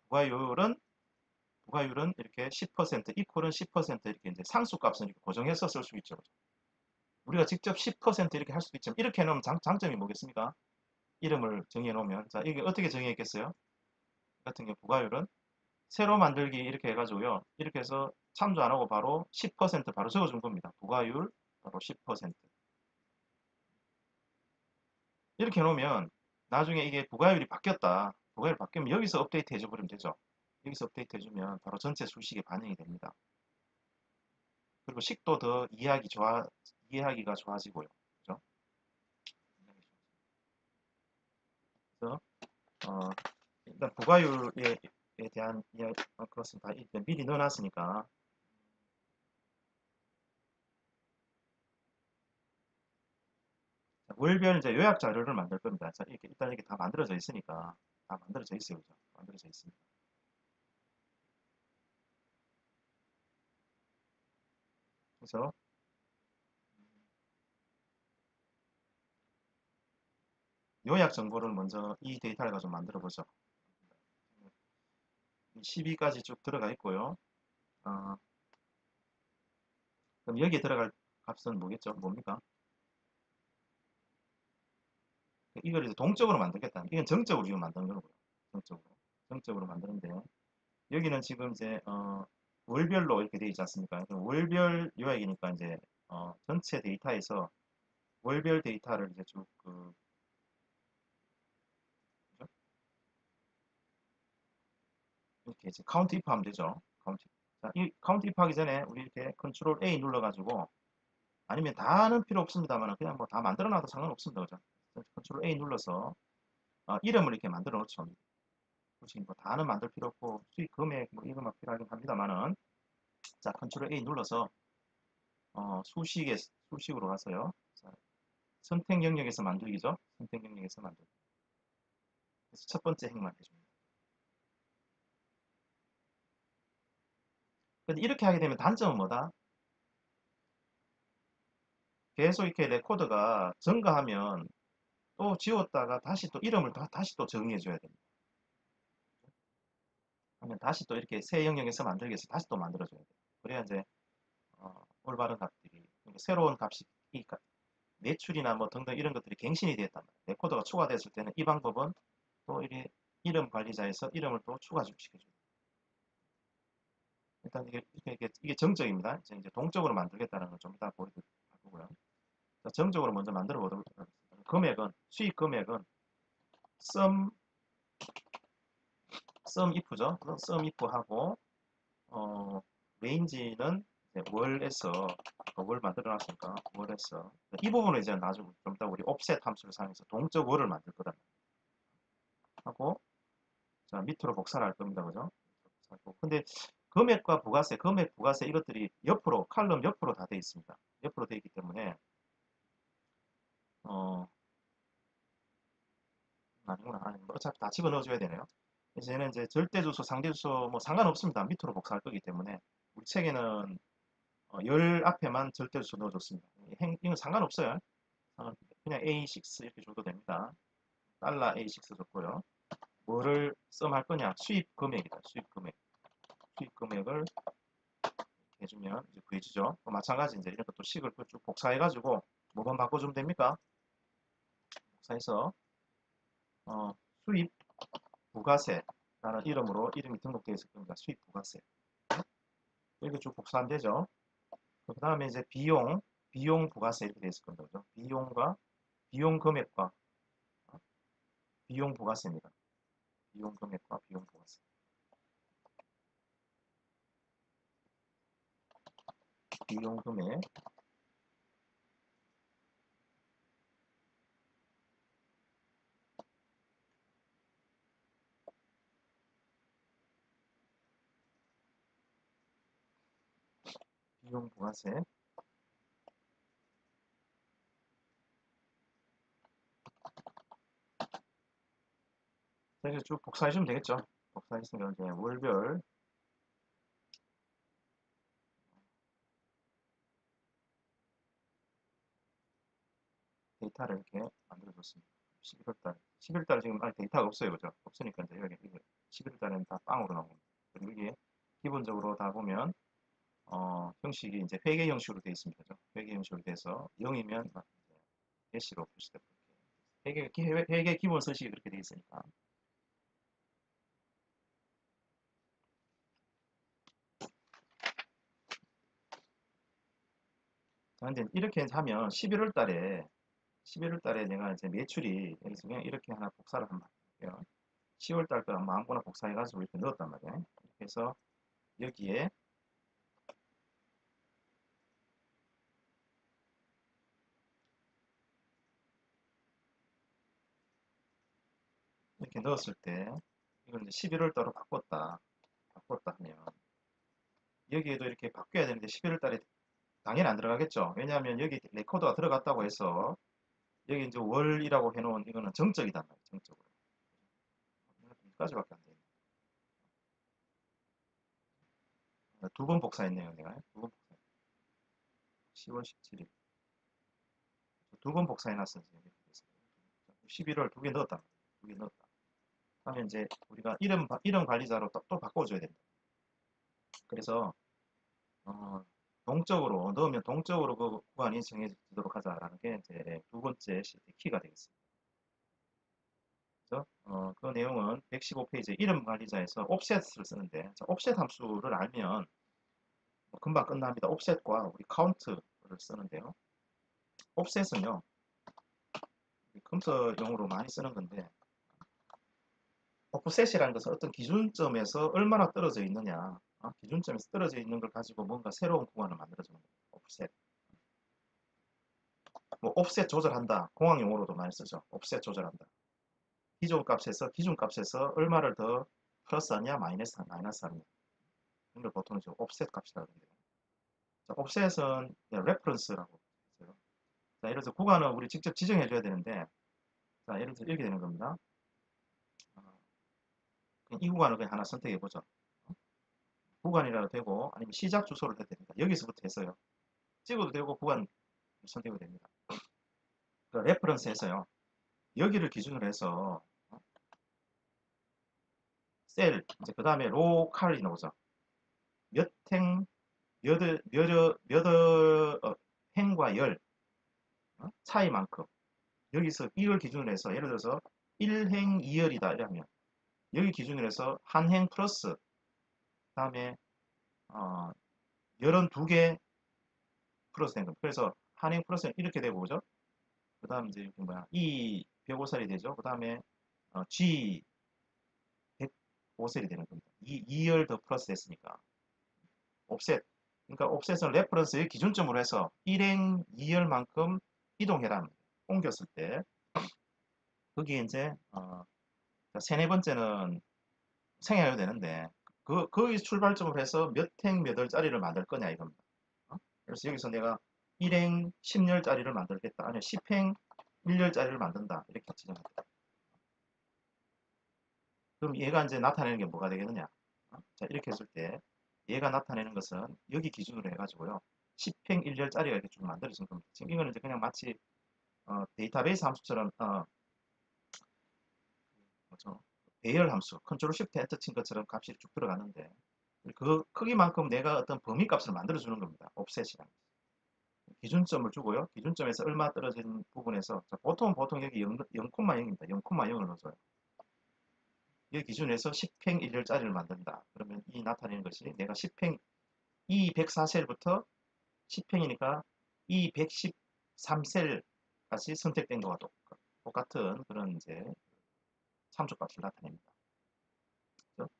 부가율은 이렇게 10% 이퀄은 10% 이렇게 이제 상수값은 이렇게 고정해서 쓸 수 있죠. 그죠? 우리가 직접 10% 이렇게 할 수도 있지만 이렇게 해놓으면 장점이 뭐겠습니까? 이름을 정해 놓으면 자 이게 어떻게 정의했겠어요? 같은 경우 부가율은 새로 만들기 이렇게 해가지고요. 이렇게 해서 참조 안 하고 바로 10% 바로 적어준 겁니다. 부가율 바로 10%. 이렇게 해놓으면 나중에 이게 부가율이 바뀌었다. 부가율 바뀌면 여기서 업데이트 해줘버리면 되죠. 여기서 업데이트 해주면 바로 전체 수식에 반영이 됩니다. 그리고 식도 더 이해하기가 좋아지고요. 그죠? 그래서 일단 부가율에 대한 이야기, 그렇습니다. 일단 미리 넣어놨으니까 월별 이제 요약 자료를 만들 겁니다. 자, 이렇게 일단 이게 다 만들어져 있으니까 다 만들어져 있어요, 그죠? 만들어져 있습니다. 그래서 요약 정보를 먼저 이 데이터를 가지고 만들어 보죠. 12까지 쭉 들어가 있고요. 어, 그럼 여기에 들어갈 값은 뭐겠죠? 뭡니까? 이걸 이제 동적으로 만들겠다. 이건 정적으로 지금 만드는 거고요. 정적으로. 정적으로 만드는데, 여기는 지금 이제, 월별로 이렇게 되어 있지 않습니까? 월별 요약이니까 이제, 전체 데이터에서 월별 데이터를 이제 쭉, 그죠? 이렇게 이제 카운트 if 하면 되죠. 카운트. 자, 이 카운트 if 하기 전에 우리 이렇게 컨트롤 A 눌러가지고, 아니면 다는 필요 없습니다만, 그냥 뭐 다 만들어 놔도 상관없습니다. 그죠? 컨트롤 A 눌러서, 이름을 이렇게 만들어 놓죠. 굳이 뭐 다는 만들 필요 없고 수익 금액 뭐 이것만 필요하긴 합니다만은 자 컨트롤 A 눌러서 수식으로 가서요. 자, 선택 영역에서 만들기죠. 선택 영역에서 만들기. 그래서 첫 번째 행만 해줍니다. 근데 이렇게 하게 되면 단점은 뭐다? 계속 이렇게 레코더가 증가하면 또 지웠다가 다시 또 이름을 다시 또 정의해 줘야 됩니다. 그러면 다시 또 이렇게 새 영역에서 만들기 위해서 다시 또 만들어 줘야 돼요. 그래야 이제 올바른 값들이 그러니까 새로운 값이 이 매출이나 뭐 등등 이런 것들이 갱신이 되었단 말이에요. 레코더가 추가됐을 때는 이 방법은 또 이게 이름 관리자에서 이름을 또 추가 시켜줘요. 일단 이게 정적입니다. 이제 동적으로 만들겠다는 걸 좀 이따 보여드리고요. 자, 정적으로 먼저 만들어 보도록 하겠습니다. 금액은 수익 금액은 sum if죠. sum if 하고 레인지는 월에서 월 만들어 놨으니까 월에서 이 부분은 이제 나중에 좀 이따 우리 offset 함수를 사용해서 동적 월을 만들 거다 하고 자 밑으로 복사를 할 겁니다. 그죠? 근데 금액과 부가세, 금액, 부가세 이것들이 옆으로 칼럼 옆으로 다 되어 있습니다. 옆으로 되어 있기 때문에 어 아니구나. 아니, 뭐 어차피 다 집어넣어줘야 되네요. 그래서 얘는 이제 절대주소, 상대주소 뭐 상관없습니다. 밑으로 복사할 거기 때문에 우리 책에는 열 앞에만 절대주소 넣어줬습니다. 이건 상관없어요. 그냥 A6 이렇게 줘도 됩니다. 달러 A6 줬고요. 뭐를 썸할 거냐? 수입 금액이다. 수입 금액. 수입 금액을 해주면 이제 구해주죠. 마찬가지 이제 이런 것도 식을 쭉 복사해가지고 뭐만 바꿔주면 됩니까? 복사해서 어, 수입 부가세라는 이름으로 이름이 등록되어 있을 겁니다. 수입 부가세 이렇게 쭉 복사하면 되죠. 그 다음에 이제 비용 부가세 이렇게 되어 있을 겁니다. 그죠? 비용과 비용 금액과 비용 부가세입니다. 비용 금액과 비용 부가세. 비용 금액 비용 부가세 이렇게 쭉 복사해 주면 되겠죠. 복사했으니까 이제 월별 데이터를 이렇게 만들어줬습니다. 11월달. 11월달에 지금 아직 데이터가 없어요. 그죠? 없으니까 이제 여기 11월달에는 다 빵으로 나옵니다. 그리고 이게 기본적으로 다 보면 형식이 이제 회계 형식으로 되어 있습니다. 그죠? 회계 형식으로 돼서 0이면 대시로 표시되고 회계 기본 서식이 그렇게 되어 있으니까. 자, 이제 이렇게 하면 11월 달에 내가 이제 매출이 여기서 그냥 이렇게 하나 복사를 한번 할게요. 10월 달 거 아무거나 복사해가지고 이렇게 넣었단 말이에요. 이렇게 해서 여기에 이렇게 넣었을 때 이걸 이제 11월 달로 바꿨다 하면 여기에도 이렇게 바뀌어야 되는데 11월 달에 당연히 안 들어가겠죠. 왜냐하면 여기 레코더가 들어갔다고 해서 여기 이제 월이라고 해놓은 이거는 정적이단 말이에요. 정적으로. 여기까지밖에 안 돼요. 두 번 복사했네요. 내가 두 번 복사. 10월 17일 두 번 복사해놨어요. 11월 두 개 넣었다. 두 개 넣었다. 하면 이제 우리가 이름 관리자로 또 바꿔줘야 됩니다. 그래서 동적으로 넣으면 동적으로 그 구간이 정해지도록 하자라는 게 이제 두 번째 시트 키가 되겠습니다. 그래서 그 내용은 115페이지 이름 관리자에서 옵셋을 쓰는데 옵셋 함수를 알면 금방 끝납니다. 옵셋과 우리 카운트를 쓰는데요. 옵셋은요 컴퓨터용으로 많이 쓰는 건데 오프셋이라는 것은 어떤 기준점에서 얼마나 떨어져 있느냐 기준점에서 떨어져 있는 걸 가지고 뭔가 새로운 구간을 만들어주는 겁니다. 오프셋. 뭐 옵셋 조절한다. 공학 용어로도 많이 쓰죠. 옵셋 조절한다. 기준 값에서 얼마를 더 플러스하냐 마이너스하냐 이런 걸 보통 이제 옵셋 값이라고 하는데요. 옵셋은 레퍼런스라고 해서요. 자, 예를 들어서 구간은 우리 직접 지정해 줘야 되는데 자, 예를 들어서 이렇게 되는 겁니다. 이 구간을 그냥 하나 선택해 보죠. 구간이라도 되고 아니면 시작 주소를 해도 됩니다. 여기서부터 했어요. 찍어도 되고 구간 선택도 됩니다. 그 레퍼런스에서요. 여기를 기준으로 해서 셀 이제 그 다음에 로컬이 나오죠. 몇 행, 몇 행과 열 차이만큼 여기서 이걸 기준으로 해서 예를 들어서 1행 2열이다 이러면 여기 기준으로 해서 한 행 플러스 그 다음에 열은 2개 플러스 된 겁니다. 그래서 한 행 플러스는 이렇게 되고 그죠? 그 다음 이제 이렇게 뭐야 이 105살이 되죠. 그 다음에 G 105셀이 되는 겁니다. 2열 더 플러스 됐으니까 옵셋. 그러니까 옵셋은 레퍼런스의 기준점으로 해서 1행 2열만큼 이동해라. 옮겼을 때 거기에 이제 세네 번째는 생각해야 되는데 거기서 출발점으로 해서 몇 행 몇 월짜리를 만들 거냐 이겁니다. 그래서 여기서 내가 1행 10열짜리를 만들겠다. 아니면 10행 1열짜리를 만든다. 이렇게 지정합니다. 그럼 얘가 이제 나타내는 게 뭐가 되겠느냐? 자, 이렇게 했을 때 얘가 나타내는 것은 여기 기준으로 해가지고요. 10행 1열짜리가 이렇게 쭉 만들어진 겁니다. 지금 이거는 이제 그냥 마치 데이터베이스 함수처럼 뭐죠? 배열 함수, 컨트롤 쉬프트 엔터 친 것처럼 값이 쭉 들어가는데 그 크기만큼 내가 어떤 범위 값을 만들어 주는 겁니다. 옵셋이랑 기준점을 주고요. 기준점에서 얼마 떨어진 부분에서 보통 여기 0,0입니다. 0,0을 넣어줘요. 이 기준에서 10행 1열짜리를 만든다. 그러면 이 나타내는 것이 내가 10행 이 104셀부터 10행이니까 이 113셀까지 선택된 거와 똑같은 그런 이제 참조값을 나타냅니다. 그렇죠?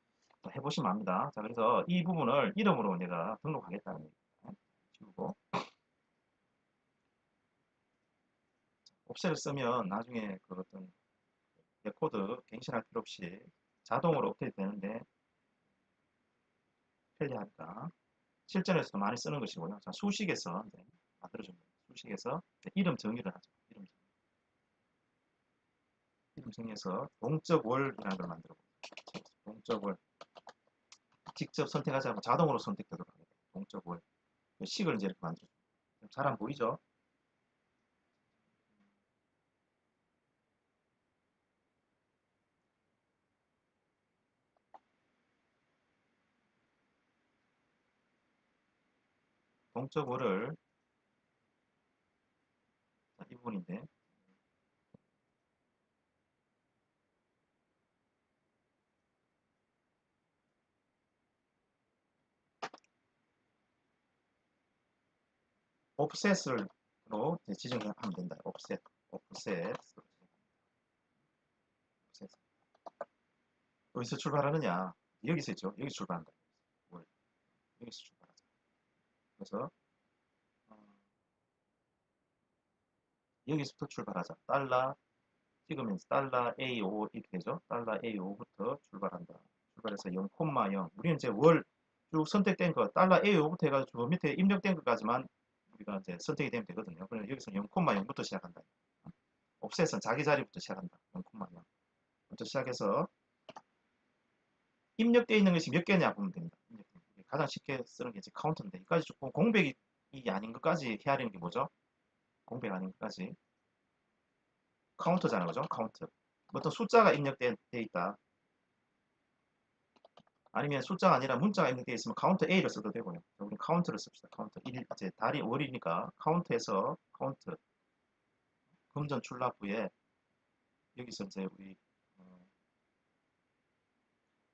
해보시면 압니다. 자, 그래서 이 부분을 이름으로 내가 등록하겠다는 얘기입니다. 지우고 옵셋을 쓰면 나중에 그 어떤 레코드 갱신할 필요 없이 자동으로 업데이트 되는데 편리하니까 실전에서도 많이 쓰는 것이고요. 자, 수식에서 만들어줍니다. 수식에서 이름 정의를 하죠. 이름 정의해서 동적 월이라는 걸 만들어 봅니다. 동적 월 직접 선택하지 않고 자동으로 선택되도록 합니다. 동적 월 식을 이제 이렇게 만들어줍니다. 잘 안 보이죠? 동적 월을 이 부분인데 옵셋으로 지정하면 된다. 옵셋. 어디서 출발하느냐? 여기서 있죠. 여기서 출발한다. 여기서 출발하자. 그래서 여기서부터 출발하자. 달러 찍으면 달러 A5 이렇게 되죠. 달러 A5부터 출발한다. 출발해서 0,0. 우리는 이제 월 쭉 선택된 거 달러 A5부터 해가지고 밑에 입력된 것까지만 우리가 이제 선택이 되면 되거든요. 그래서 여기서 0,0부터 시작한다. 옵셋은 자기 자리부터 시작한다. 0,0부터 시작해서 입력되어 있는 것이 몇 개냐 보면 됩니다. 가장 쉽게 쓰는 게 이제 카운트인데 여기까지 조금 공백이 아닌 것까지 헤아리는 게 뭐죠? 공백 아닌 것까지 카운트잖아요. 그죠? 카운트. 어떤 숫자가 입력돼 있다. 아니면 숫자가 아니라 문자가 입력되어 있으면 카운트 A를 써도 되고요. 우리 카운트를 씁시다. 카운트. 이제 달이 월이니까 카운트에서 카운트 금전 출납부에 여기서 이제 우리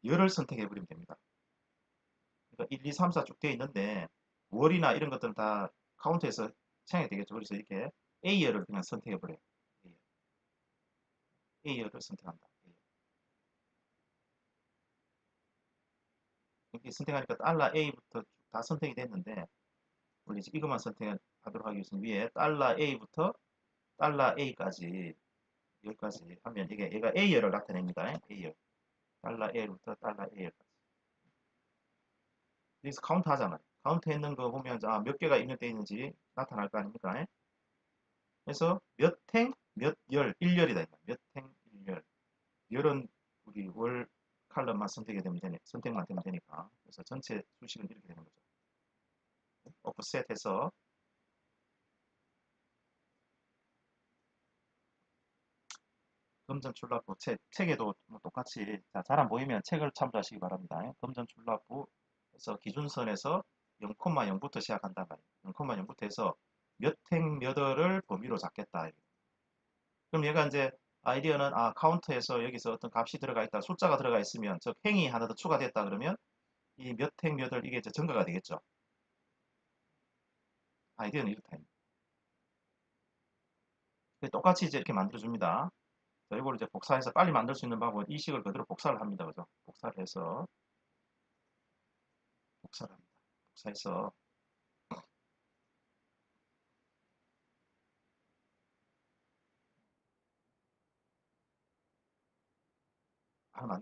열을 선택해 버리면 됩니다. 그러니까 1, 2, 3, 4 쭉 되어 있는데 월이나 이런 것들은 다 카운트에서 생각이 되겠죠. 그래서 이렇게 A열을 그냥 선택해 버려요. A열을 선택한다. 이렇게 선택하니까 달러 A부터 다 선택이 됐는데 우리 이제 이것만 선택하도록 하기 위해서 위에 달러 A부터 달러 A까지 여기까지 하면 이게 얘가 A열을 나타냅니다. A열. 달러 A부터 달러 A열까지. 여기서 카운트 하잖아요. 카운트 했는 거 보면 몇 개가 입력되어 있는지 나타날 거 아닙니까? 그래서 몇 행, 몇 열, 1열이다. 몇 행, 1열. 열은 우리 월 칼럼만 선택만 되면 되니까. 그래서 전체 수식은 이렇게 되는 거죠. 오프셋 해서 금전 출납부 책에도 뭐 똑같이 잘 안 보이면 책을 참조하시기 바랍니다. 금전 출납부에서 기준선에서 0,0부터 시작한다 말이에요. 0,0부터 해서 몇 행 몇 월을 범위로 잡겠다. 그럼 얘가 이제 아이디어는 카운트에서 여기서 어떤 값이 들어가 있다, 숫자가 들어가 있으면 즉 행이 하나 더 추가됐다 그러면 이 몇 행 몇 월 이게 이제 증가가 되겠죠. 아이디어는 이렇다. 똑같이 이제 이렇게 만들어줍니다. 자, 이걸 이제 복사해서 빨리 만들 수 있는 방법은 이 식을 그대로 복사를 합니다. 그죠? 복사를 해서 복사를 합니다. 복사해서 하나 만들어